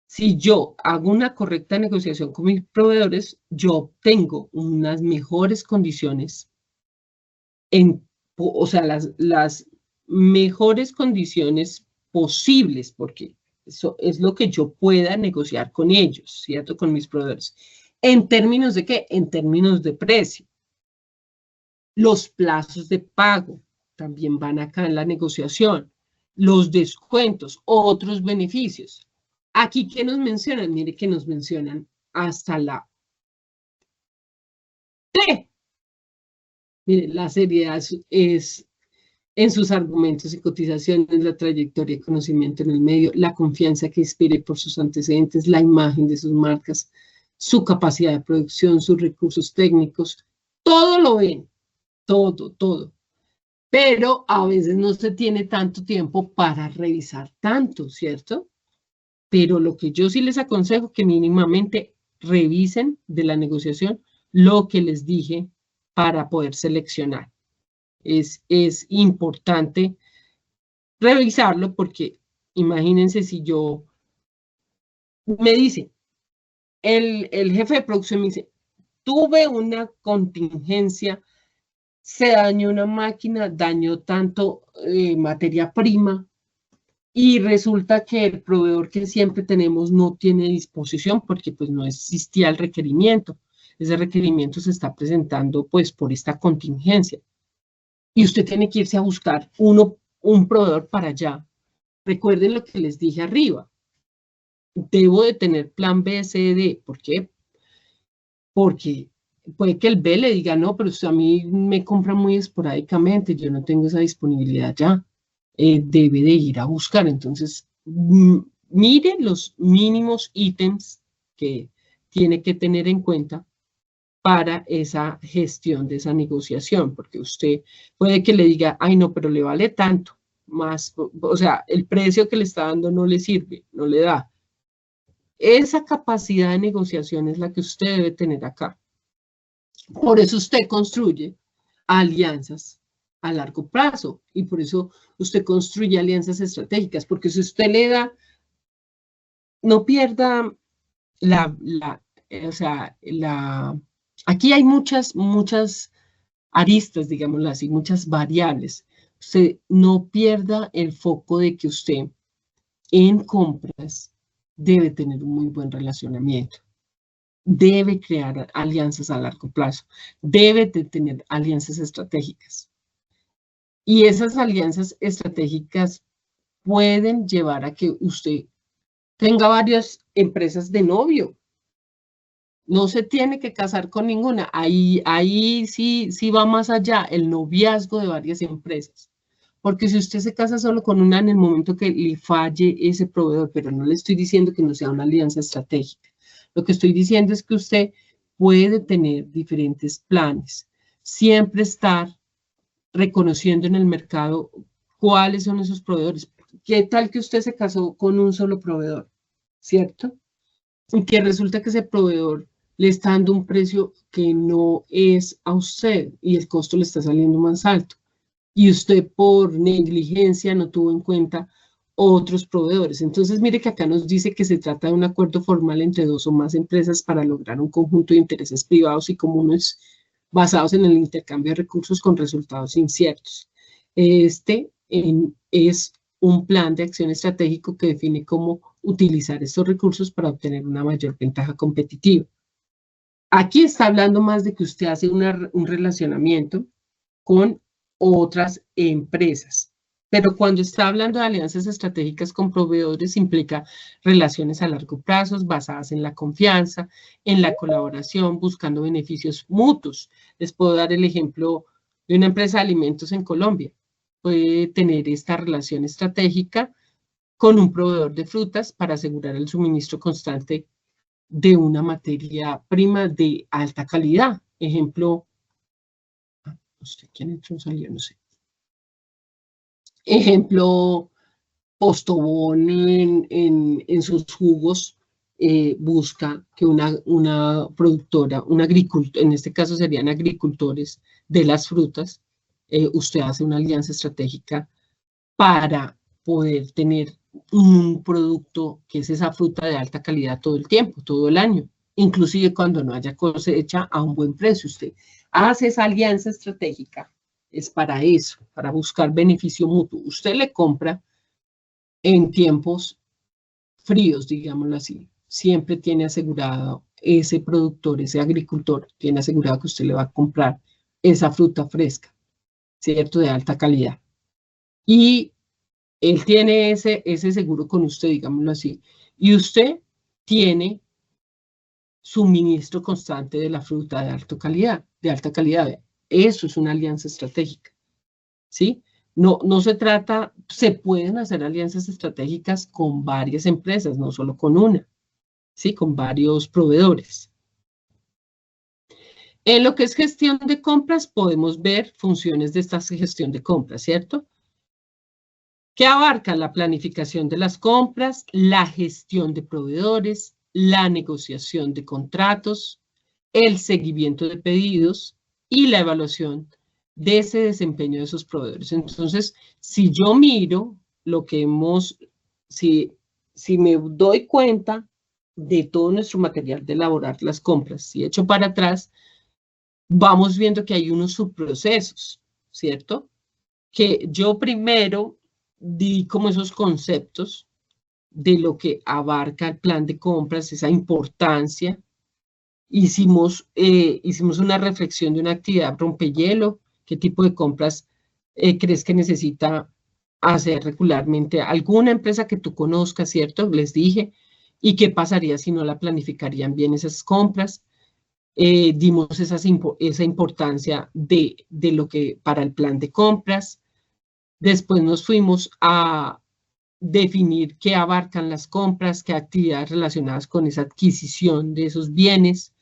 Si yo hago una correcta negociación con mis proveedores, yo obtengo unas mejores condiciones, o sea, las mejores condiciones posibles, porque eso es lo que yo pueda negociar con ellos, ¿cierto? Con mis proveedores. ¿En términos de qué? En términos de precio. Los plazos de pago también van acá en la negociación. Los descuentos, otros beneficios. Aquí, ¿qué nos mencionan? Mire que nos mencionan hasta la T. Mire, la seriedad es en sus argumentos y cotizaciones, la trayectoria y conocimiento en el medio, la confianza que inspire por sus antecedentes, la imagen de sus marcas, su capacidad de producción, sus recursos técnicos. Todo lo ven, todo. Pero a veces no se tiene tanto tiempo para revisar tanto, ¿cierto? Pero lo que yo sí les aconsejo que mínimamente revisen de la negociación lo que les dije para poder seleccionar. Es importante revisarlo porque imagínense si yo me dice, el jefe de producción me dice, tuve una contingencia, se dañó una máquina, dañó tanto materia prima, y resulta que el proveedor que siempre tenemos no tiene disposición porque pues no existía el requerimiento. Ese requerimiento se está presentando pues por esta contingencia. Y usted tiene que irse a buscar un proveedor para allá. Recuerden lo que les dije arriba. Debo de tener plan B, C, D. ¿Por qué? Porque puede que el B le diga, no, pero usted a mí me compra muy esporádicamente, yo no tengo esa disponibilidad ya. Debe de ir a buscar. Entonces, mire los mínimos ítems que tiene que tener en cuenta para esa gestión de esa negociación, porque usted puede que le diga, ay no, pero le vale tanto, más, o sea, el precio que le está dando no le sirve, no le da. Esa capacidad de negociación es la que usted debe tener acá. Por eso usted construye alianzas a largo plazo y por eso usted construye alianzas estratégicas, porque si usted le da, no pierda aquí hay muchas aristas, digámoslo así, muchas variables. Usted no pierda el foco de que usted en compras debe tener un muy buen relacionamiento. Debe crear alianzas a largo plazo. Debe de tener alianzas estratégicas. Y esas alianzas estratégicas pueden llevar a que usted tenga varias empresas de novio. No se tiene que casar con ninguna. Ahí sí va más allá el noviazgo de varias empresas. Porque si usted se casa solo con una en el momento que le falle ese proveedor, pero no le estoy diciendo que no sea una alianza estratégica. Lo que estoy diciendo es que usted puede tener diferentes planes. Siempre estar reconociendo en el mercado cuáles son esos proveedores. ¿Qué tal que usted se casó con un solo proveedor? ¿Cierto? Y que resulta que ese proveedor le está dando un precio que no es a usted y el costo le está saliendo más alto. Y usted por negligencia no tuvo en cuenta otros proveedores. Entonces, mire que acá nos dice que se trata de un acuerdo formal entre dos o más empresas para lograr un conjunto de intereses privados y comunes basados en el intercambio de recursos con resultados inciertos. Este es un plan de acción estratégico que define cómo utilizar estos recursos para obtener una mayor ventaja competitiva. Aquí está hablando más de que usted hace un relacionamiento con otras empresas. Pero cuando está hablando de alianzas estratégicas con proveedores, implica relaciones a largo plazo basadas en la confianza, en la colaboración, buscando beneficios mutuos. Les puedo dar el ejemplo de una empresa de alimentos en Colombia. Puede tener esta relación estratégica con un proveedor de frutas para asegurar el suministro constante de una materia prima de alta calidad. Ejemplo, no sé quién entró, salió, no sé. Ejemplo, Postobón en sus jugos busca que una productora, un agricultor, en este caso serían agricultores de las frutas, usted hace una alianza estratégica para poder tener un producto que es esa fruta de alta calidad todo el tiempo, todo el año, inclusive cuando no haya cosecha a un buen precio. Usted hace esa alianza estratégica, es para eso, para buscar beneficio mutuo. Usted le compra en tiempos fríos, digámoslo así, siempre tiene asegurado ese productor, ese agricultor, tiene asegurado que usted le va a comprar esa fruta fresca, ¿cierto? De alta calidad. Y él tiene ese seguro con usted, digámoslo así. Y usted tiene suministro constante de la fruta de alta calidad, Eso es una alianza estratégica, ¿sí? No se trata, se pueden hacer alianzas estratégicas con varias empresas, no solo con una, ¿sí? Con varios proveedores. En lo que es gestión de compras, podemos ver funciones de esta gestión de compras, ¿cierto? Que abarcan la planificación de las compras, la gestión de proveedores, la negociación de contratos, el seguimiento de pedidos y la evaluación de ese desempeño de esos proveedores. Entonces, si yo miro lo que si me doy cuenta de todo nuestro material de elaborar las compras, si echo para atrás, vamos viendo que hay unos subprocesos, ¿cierto? Que yo primero di como esos conceptos de lo que abarca el plan de compras, esa importancia. Hicimos una reflexión de una actividad rompehielo, qué tipo de compras crees que necesita hacer regularmente alguna empresa que tú conozcas, ¿cierto? Les dije, y qué pasaría si no la planificarían bien esas compras. Dimos esa importancia de lo que para el plan de compras. Después nos fuimos a definir qué abarcan las compras, qué actividades relacionadas con esa adquisición de esos bienes.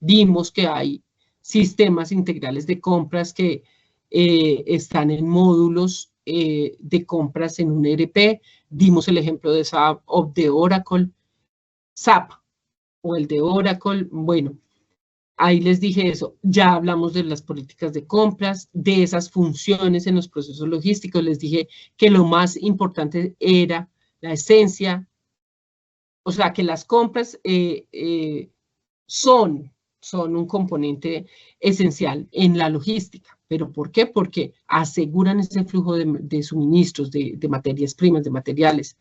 Vimos que hay sistemas integrales de compras que están en módulos de compras en un ERP. Dimos el ejemplo de SAP o de Oracle. SAP o el de Oracle, bueno, ahí les dije eso. Ya hablamos de las políticas de compras, de esas funciones en los procesos logísticos. Les dije que lo más importante era la esencia, o sea, que las compras son un componente esencial en la logística. ¿Pero por qué? Porque aseguran ese flujo de suministros, de materias primas, de materiales,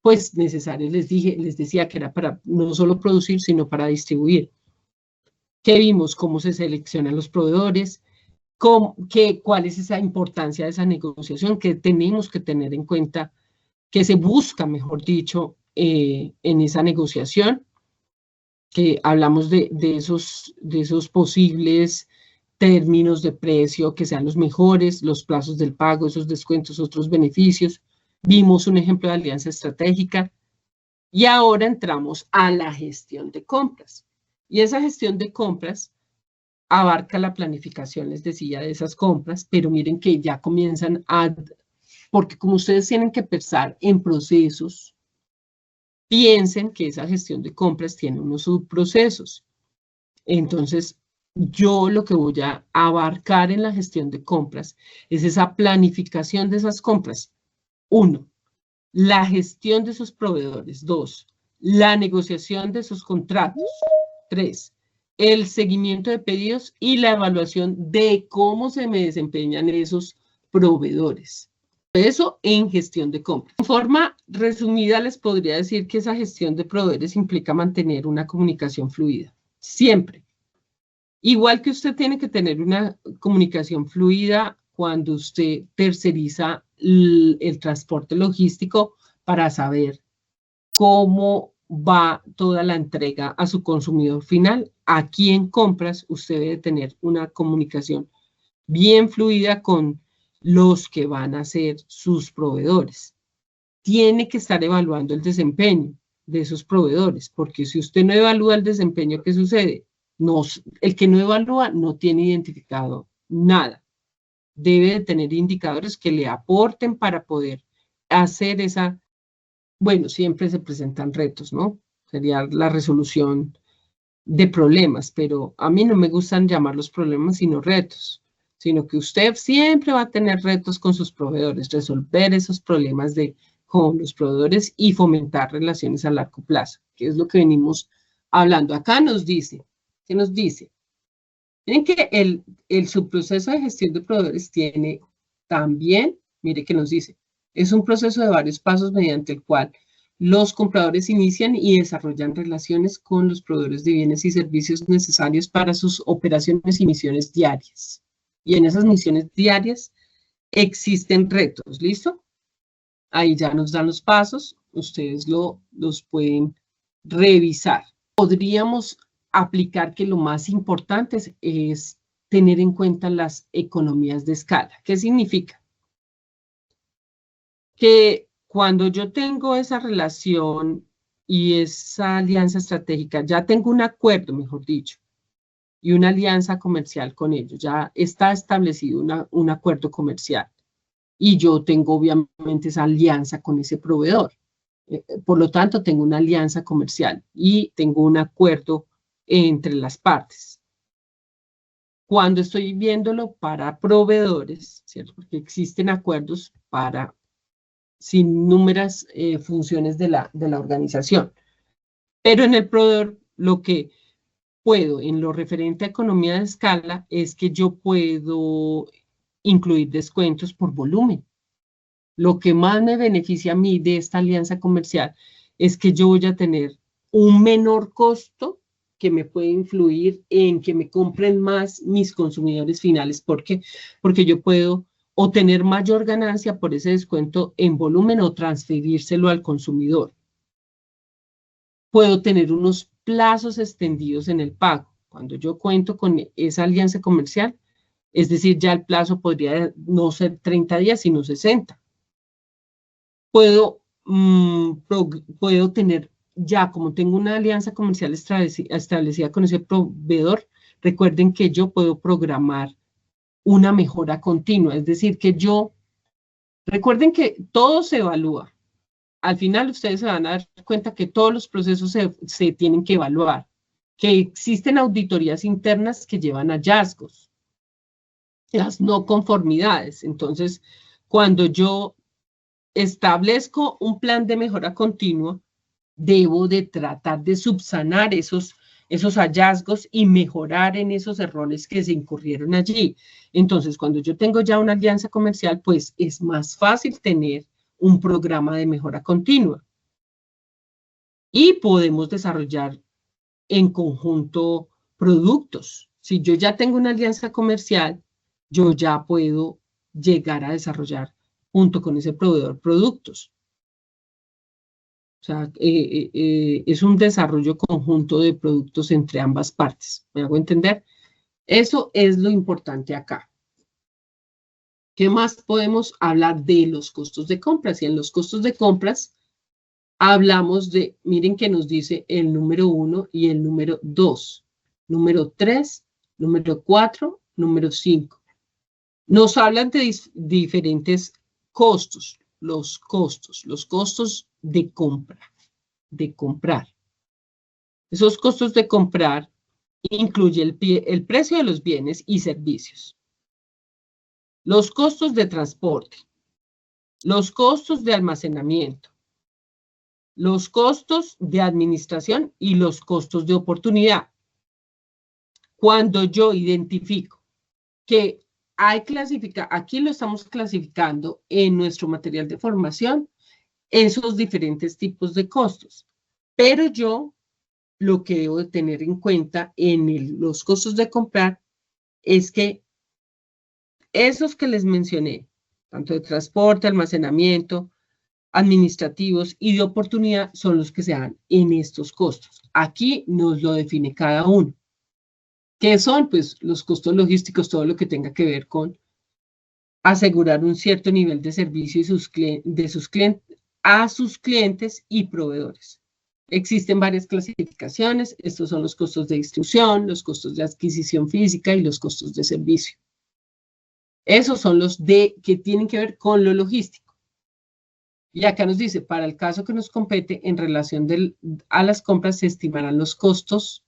pues necesarios. Les decía que era para no solo producir, sino para distribuir. ¿Qué vimos? Cómo se seleccionan los proveedores, cuál es esa importancia de esa negociación que tenemos que tener en cuenta, que se busca, mejor dicho, en esa negociación, que hablamos de esos posibles términos de precio que sean los mejores, los plazos del pago, esos descuentos, otros beneficios. Vimos un ejemplo de alianza estratégica y ahora entramos a la gestión de compras. Y esa gestión de compras abarca la planificación, les decía, de esas compras, pero miren que ya comienzan porque como ustedes tienen que pensar en procesos, piensen que esa gestión de compras tiene unos subprocesos. Entonces, yo lo que voy a abarcar en la gestión de compras es esa planificación de esas compras. 1, la gestión de esos proveedores. 2, la negociación de esos contratos. 3, el seguimiento de pedidos y la evaluación de cómo se me desempeñan esos proveedores. Eso en gestión de compras. De forma resumida, les podría decir que esa gestión de proveedores implica mantener una comunicación fluida. Siempre. Igual que usted tiene que tener una comunicación fluida cuando usted terceriza el transporte logístico para saber cómo va toda la entrega a su consumidor final. Aquí en compras usted debe tener una comunicación bien fluida con los que van a ser sus proveedores. Tiene que estar evaluando el desempeño de esos proveedores, porque si usted no evalúa el desempeño, ¿qué sucede? El que no evalúa no tiene identificado nada. Debe de tener indicadores que le aporten para poder hacer esa. Bueno, siempre se presentan retos, ¿no? Sería la resolución de problemas, pero a mí no me gustan llamarlos problemas, sino retos, sino que usted siempre va a tener retos con sus proveedores, resolver esos problemas con los proveedores y fomentar relaciones a largo plazo, que es lo que venimos hablando. Acá nos dice, ¿qué nos dice? Miren que el subproceso de gestión de proveedores tiene también, mire que nos dice, es un proceso de varios pasos mediante el cual los compradores inician y desarrollan relaciones con los proveedores de bienes y servicios necesarios para sus operaciones y misiones diarias. Y en esas misiones diarias existen retos, ¿listo? Ahí ya nos dan los pasos, ustedes los pueden revisar. Podríamos aplicar que lo más importante es tener en cuenta las economías de escala. ¿Qué significa? Que cuando yo tengo esa relación y esa alianza estratégica, ya tengo un acuerdo, mejor dicho, y una alianza comercial con ellos, ya está establecido un acuerdo comercial y yo tengo obviamente esa alianza con ese proveedor. Por lo tanto, tengo una alianza comercial y tengo un acuerdo entre las partes. Cuando estoy viéndolo para proveedores, ¿cierto? Porque existen acuerdos para sin númeras funciones de la organización. Pero en el proveedor, lo que puedo, en lo referente a economía de escala, es que yo puedo incluir descuentos por volumen. Lo que más me beneficia a mí de esta alianza comercial es que yo voy a tener un menor costo que me puede influir en que me compren más mis consumidores finales. ¿Por qué? Porque yo puedo o tener mayor ganancia por ese descuento en volumen o transferírselo al consumidor. Puedo tener unos plazos extendidos en el pago. Cuando yo cuento con esa alianza comercial, es decir, ya el plazo podría no ser 30 días, sino 60. Puedo tener, ya como tengo una alianza comercial establecida con ese proveedor, recuerden que yo puedo programar una mejora continua, es decir, que recuerden que todo se evalúa. Al final ustedes se van a dar cuenta que todos los procesos se tienen que evaluar, que existen auditorías internas que llevan hallazgos, las no conformidades. Entonces, cuando yo establezco un plan de mejora continua, debo de tratar de subsanar esos hallazgos y mejorar en esos errores que se incurrieron allí. Entonces, cuando yo tengo ya una alianza comercial, pues es más fácil tener un programa de mejora continua. Y podemos desarrollar en conjunto productos. Si yo ya tengo una alianza comercial, yo ya puedo llegar a desarrollar junto con ese proveedor productos. O sea, es un desarrollo conjunto de productos entre ambas partes. ¿Me hago entender? Eso es lo importante acá. ¿Qué más podemos hablar de los costos de compras? Y en los costos de compras hablamos de, miren que nos dice el número 1 y el número 2, número 3, número 4, número 5. Nos hablan de diferentes costos, los costos de compra, de comprar. Esos costos de comprar incluye el precio de los bienes y servicios, los costos de transporte, los costos de almacenamiento, los costos de administración y los costos de oportunidad. Cuando yo identifico que aquí lo estamos clasificando en nuestro material de formación, esos diferentes tipos de costos. Pero yo lo que debo de tener en cuenta en los costos de comprar es que esos que les mencioné, tanto de transporte, almacenamiento, administrativos y de oportunidad, son los que se dan en estos costos. Aquí nos lo define cada uno. ¿Qué son? Pues los costos logísticos, todo lo que tenga que ver con asegurar un cierto nivel de servicio a sus clientes y proveedores. Existen varias clasificaciones. Estos son los costos de distribución, los costos de adquisición física y los costos de servicio. Esos son los que tienen que ver con lo logístico. Y acá nos dice, para el caso que nos compete, en relación a las compras se estimarán los costos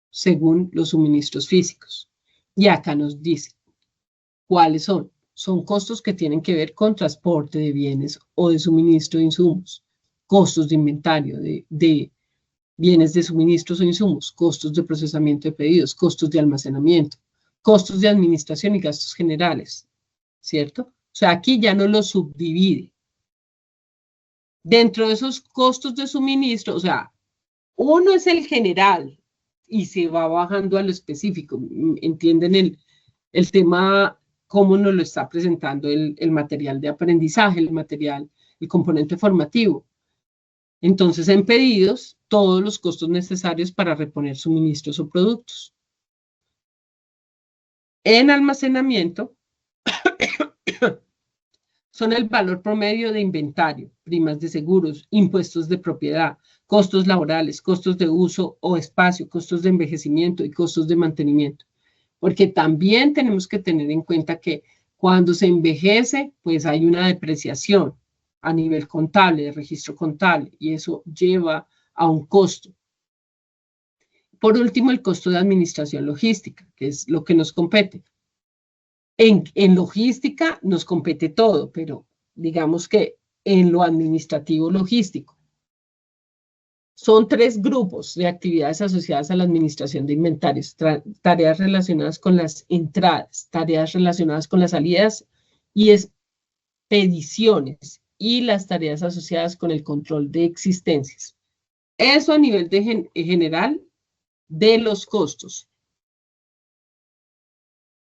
según los suministros físicos. Y acá nos dice, ¿cuáles son? Son costos que tienen que ver con transporte de bienes o de suministro de insumos, costos de inventario de bienes de suministros o insumos, costos de procesamiento de pedidos, costos de almacenamiento, costos de administración y gastos generales, ¿cierto? O sea, aquí ya no lo subdivide. Dentro de esos costos de suministro, o sea, uno es el general y se va bajando a lo específico. ¿Entienden el tema, cómo nos lo está presentando el material de aprendizaje, el componente formativo? Entonces, en pedidos, todos los costos necesarios para reponer suministros o productos. En almacenamiento, son el valor promedio de inventario, primas de seguros, impuestos de propiedad, costos laborales, costos de uso o espacio, costos de envejecimiento y costos de mantenimiento. Porque también tenemos que tener en cuenta que cuando se envejece, pues hay una depreciación a nivel contable, de registro contable, y eso lleva a un costo. Por último, el costo de administración logística, que es lo que nos compete. En logística nos compete todo, pero digamos que en lo administrativo logístico. Son 3 grupos de actividades asociadas a la administración de inventarios, tareas relacionadas con las entradas, tareas relacionadas con las salidas y expediciones, y las tareas asociadas con el control de existencias. Eso a nivel general de los costos.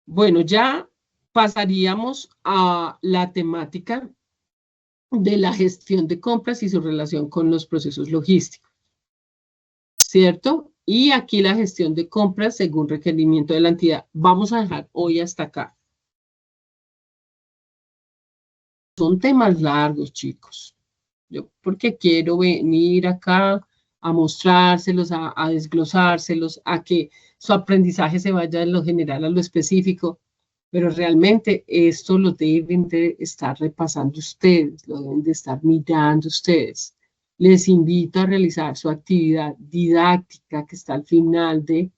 Bueno, ya pasaríamos a la temática de la gestión de compras y su relación con los procesos logísticos, ¿cierto? Y aquí la gestión de compras según requerimiento de la entidad. Vamos a dejar hoy hasta acá. Son temas largos, chicos. Yo porque quiero venir acá a mostrárselos, a desglosárselos, a que su aprendizaje se vaya de lo general a lo específico. Pero realmente esto lo deben de estar repasando ustedes, lo deben de estar mirando ustedes. Les invito a realizar su actividad didáctica que está al final del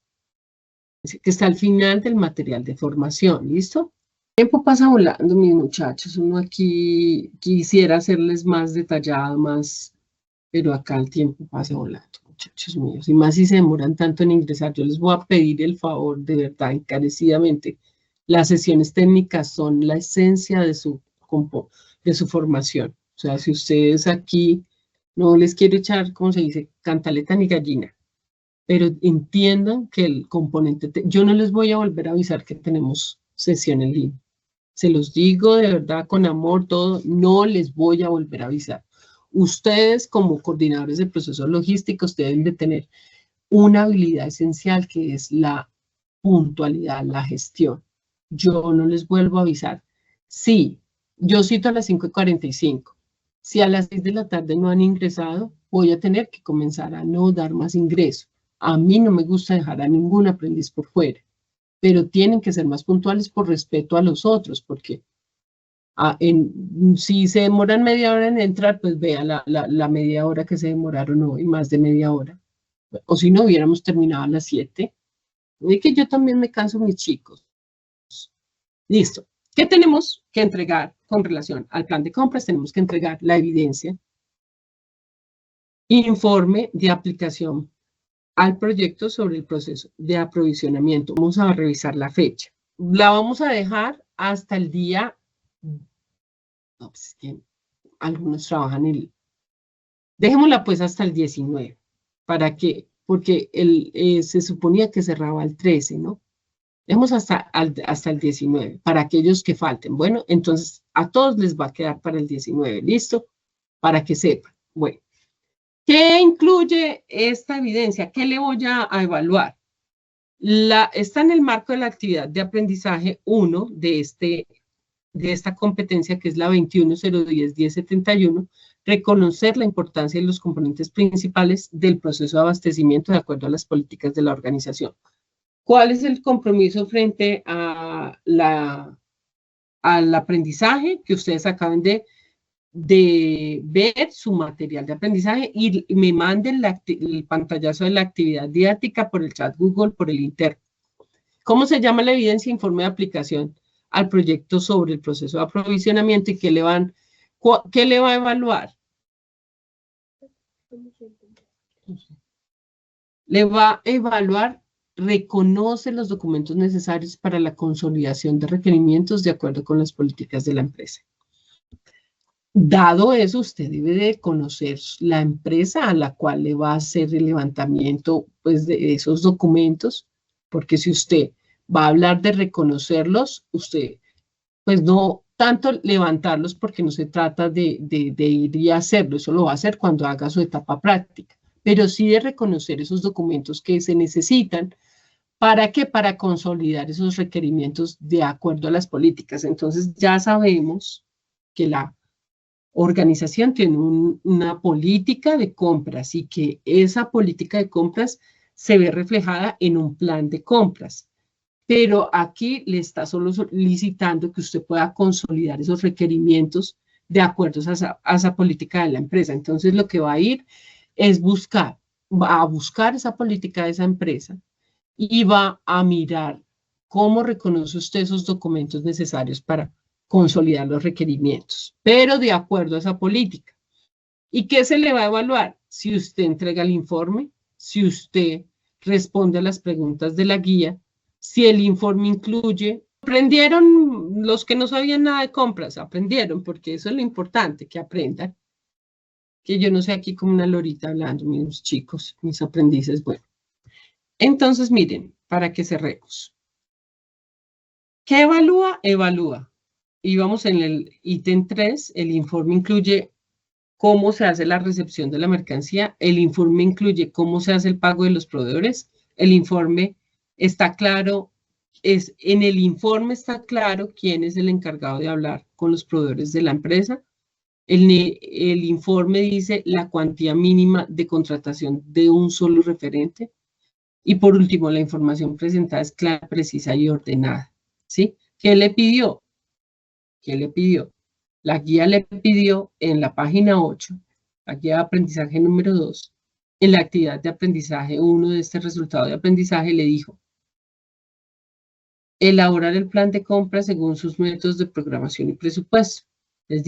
material de formación, ¿listo? El tiempo pasa volando, mis muchachos. Uno aquí quisiera hacerles más detallado, pero acá el tiempo pasa volando, muchachos míos. Y más si se demoran tanto en ingresar, yo les voy a pedir el favor, de verdad, encarecidamente. Las sesiones técnicas son la esencia de su formación. O sea, si ustedes aquí no les quiero echar, como se dice, cantaleta ni gallina, pero entiendan que el componente, yo no les voy a volver a avisar que tenemos sesión en línea. Se los digo de verdad con amor, todo, no les voy a volver a avisar. Ustedes como coordinadores de procesos logísticos deben de tener una habilidad esencial que es la puntualidad, la gestión. Yo no les vuelvo a avisar. Sí, yo cito a las 5:45. Si a las 6 de la tarde no han ingresado, voy a tener que comenzar a no dar más ingreso. A mí no me gusta dejar a ningún aprendiz por fuera, pero tienen que ser más puntuales por respeto a los otros, porque si se demoran media hora en entrar, pues vea la media hora que se demoraron hoy, más de media hora. O si no, hubiéramos terminado a las 7. Es que yo también me canso, mis chicos. Listo. ¿Qué tenemos que entregar con relación al plan de compras? Tenemos que entregar la evidencia, informe de aplicación al proyecto sobre el proceso de aprovisionamiento. Vamos a revisar la fecha. La vamos a dejar hasta el día... No, pues es que algunos trabajan dejémosla pues hasta el 19. ¿Para qué? Porque se suponía que cerraba el 13, ¿no? Dejemos hasta el 19, para aquellos que falten. Bueno, entonces a todos les va a quedar para el 19, ¿listo? Para que sepan. Bueno, ¿qué incluye esta evidencia? ¿Qué le voy a evaluar? Está en el marco de la actividad de aprendizaje 1 de esta competencia, que es la 2101071, reconocer la importancia de los componentes principales del proceso de abastecimiento de acuerdo a las políticas de la organización. ¿Cuál es el compromiso frente al aprendizaje? Que ustedes acaban de ver su material de aprendizaje y me manden el pantallazo de la actividad didáctica por el chat Google, por el interno. ¿Cómo se llama la evidencia? Informe de aplicación al proyecto sobre el proceso de aprovisionamiento y qué le va a evaluar. Le va a evaluar, reconoce los documentos necesarios para la consolidación de requerimientos de acuerdo con las políticas de la empresa. Dado eso, usted debe de conocer la empresa a la cual le va a hacer el levantamiento, pues, de esos documentos, porque si usted va a hablar de reconocerlos, usted, pues, no tanto levantarlos, porque no se trata de ir y hacerlo, eso lo va a hacer cuando haga su etapa práctica, pero sí de reconocer esos documentos que se necesitan. ¿Para qué? Para consolidar esos requerimientos de acuerdo a las políticas. Entonces, ya sabemos que la organización tiene una política de compras y que esa política de compras se ve reflejada en un plan de compras. Pero aquí le está solo solicitando que usted pueda consolidar esos requerimientos de acuerdo a esa política de la empresa. Entonces, lo que va a ir es va a buscar esa política de esa empresa y va a mirar cómo reconoce usted esos documentos necesarios para consolidar los requerimientos, pero de acuerdo a esa política. ¿Y qué se le va a evaluar? Si usted entrega el informe, si usted responde a las preguntas de la guía, si el informe incluye, aprendieron los que no sabían nada de compras, aprendieron, porque eso es lo importante, que aprendan. Que yo no sé aquí como una lorita hablando, mis chicos, mis aprendices, bueno. Entonces, miren, para que cerremos. ¿Qué evalúa? Evalúa. Y vamos en el ítem 3, el informe incluye cómo se hace la recepción de la mercancía, el informe incluye cómo se hace el pago de los proveedores, el informe está claro, en el informe está claro quién es el encargado de hablar con los proveedores de la empresa, el informe dice la cuantía mínima de contratación de un solo referente, y por último, la información presentada es clara, precisa y ordenada, ¿sí? ¿Qué le pidió? ¿Qué le pidió? La guía le pidió en la página 8, la guía de aprendizaje número 2, en la actividad de aprendizaje 1 de este resultado de aprendizaje le dijo, elaborar el plan de compra según sus métodos de programación y presupuesto. Le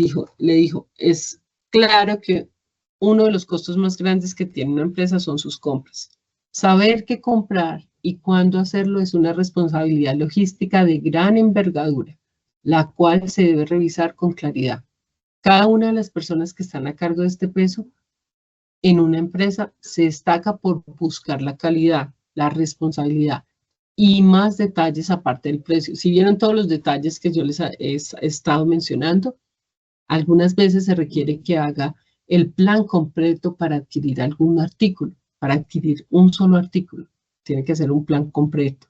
dijo, es claro que uno de los costos más grandes que tiene una empresa son sus compras. Saber qué comprar y cuándo hacerlo es una responsabilidad logística de gran envergadura, la cual se debe revisar con claridad. Cada una de las personas que están a cargo de este peso en una empresa se destaca por buscar la calidad, la responsabilidad y más detalles aparte del precio. Si vieron todos los detalles que yo les he estado mencionando, algunas veces se requiere que haga el plan completo para adquirir algún artículo, para adquirir un solo artículo. Tiene que ser un plan completo.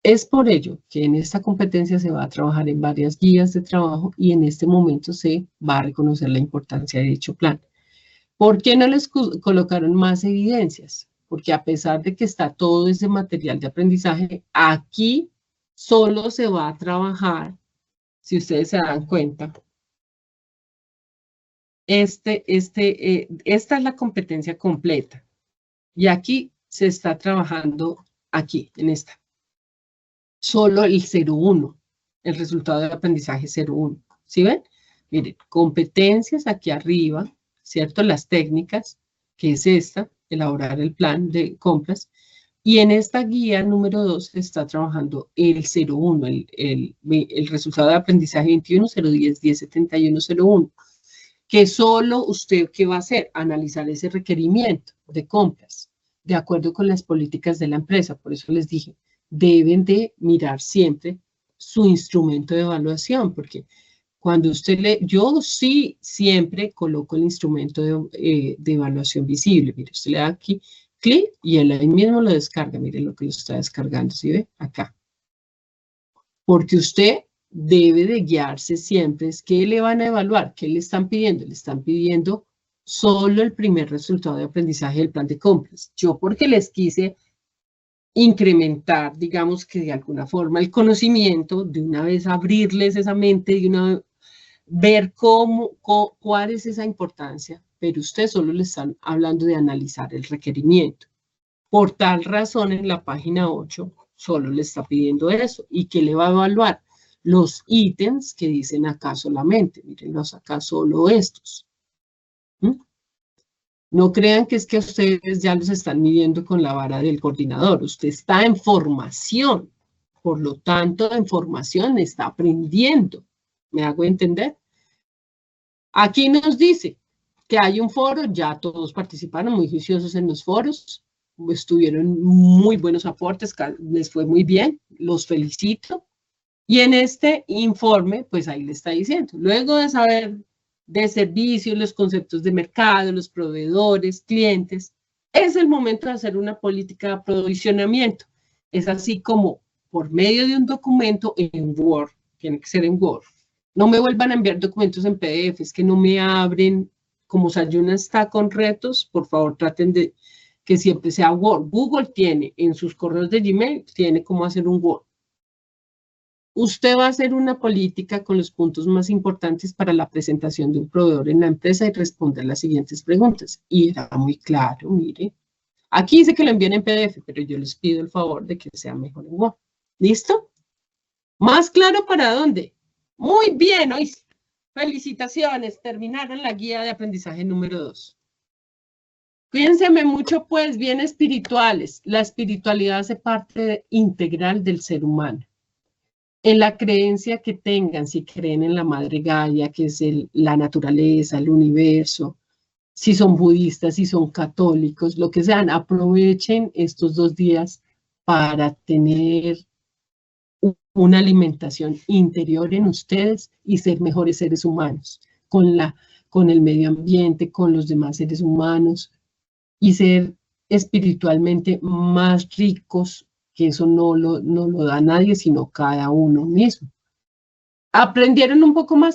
Es por ello que en esta competencia se va a trabajar en varias guías de trabajo y en este momento se va a reconocer la importancia de dicho plan. ¿Por qué no les colocaron más evidencias? Porque a pesar de que está todo ese material de aprendizaje, aquí solo se va a trabajar, si ustedes se dan cuenta, esta es la competencia completa. Y aquí se está trabajando, aquí, en esta. Solo el 01, el resultado de aprendizaje 01. ¿Sí ven? Miren, competencias aquí arriba, ¿cierto? Las técnicas, que es esta, elaborar el plan de compras. Y en esta guía número 2 se está trabajando el 01, el resultado de aprendizaje 21, 010, 10, 71, 01. que solo usted, ¿qué va a hacer? Analizar ese requerimiento de compras de acuerdo con las políticas de la empresa. Por eso les dije, deben de mirar siempre su instrumento de evaluación, porque cuando usted yo sí siempre coloco el instrumento de evaluación visible. Mire, usted le da aquí clic y él ahí mismo lo descarga. Mire lo que lo está descargando, ¿sí ve? Acá. Porque usted debe de guiarse siempre. ¿Qué le van a evaluar? ¿Qué le están pidiendo? Le están pidiendo solo el primer resultado de aprendizaje del plan de compras. Yo porque les quise incrementar, digamos que de alguna forma, el conocimiento, de una vez abrirles esa mente, de una vez ver cuál es esa importancia, pero ustedes solo le están hablando de analizar el requerimiento. Por tal razón, en la página 8, solo le está pidiendo eso. ¿Y qué le va a evaluar? Los ítems que dicen acá solamente. Mírenlos acá, solo estos. No crean que es que ustedes ya los están midiendo con la vara del coordinador. Usted está en formación. Por lo tanto, en formación está aprendiendo. ¿Me hago entender? Aquí nos dice que hay un foro, ya todos participaron muy juiciosos en los foros, estuvieron muy buenos aportes, les fue muy bien, los felicito. Y en este informe, pues ahí le está diciendo, luego de saber de servicios, los conceptos de mercado, los proveedores, clientes, es el momento de hacer una política de aprovisionamiento. Es así como por medio de un documento en Word, tiene que ser en Word. No me vuelvan a enviar documentos en PDF, es que no me abren. Como Sayuna está con retos, por favor traten de que siempre sea Word. Google tiene en sus correos de Gmail, tiene cómo hacer un Word. Usted va a hacer una política con los puntos más importantes para la presentación de un proveedor en la empresa y responder las siguientes preguntas. Y era muy claro, mire. Aquí dice que lo envíen en PDF, pero yo les pido el favor de que sea mejor en Word. ¿Listo? ¿Más claro para dónde? Muy bien, hoy. Felicitaciones, terminaron la guía de aprendizaje número 2. Cuídense mucho, pues, bien espirituales. La espiritualidad hace parte integral del ser humano. En la creencia que tengan, si creen en la Madre Gaia, que es la naturaleza, el universo, si son budistas, si son católicos, lo que sean, aprovechen estos 2 días para tener una alimentación interior en ustedes y ser mejores seres humanos, con el medio ambiente, con los demás seres humanos, y ser espiritualmente más ricos, que eso no lo da nadie, sino cada uno mismo. ¿Aprendieron un poco más?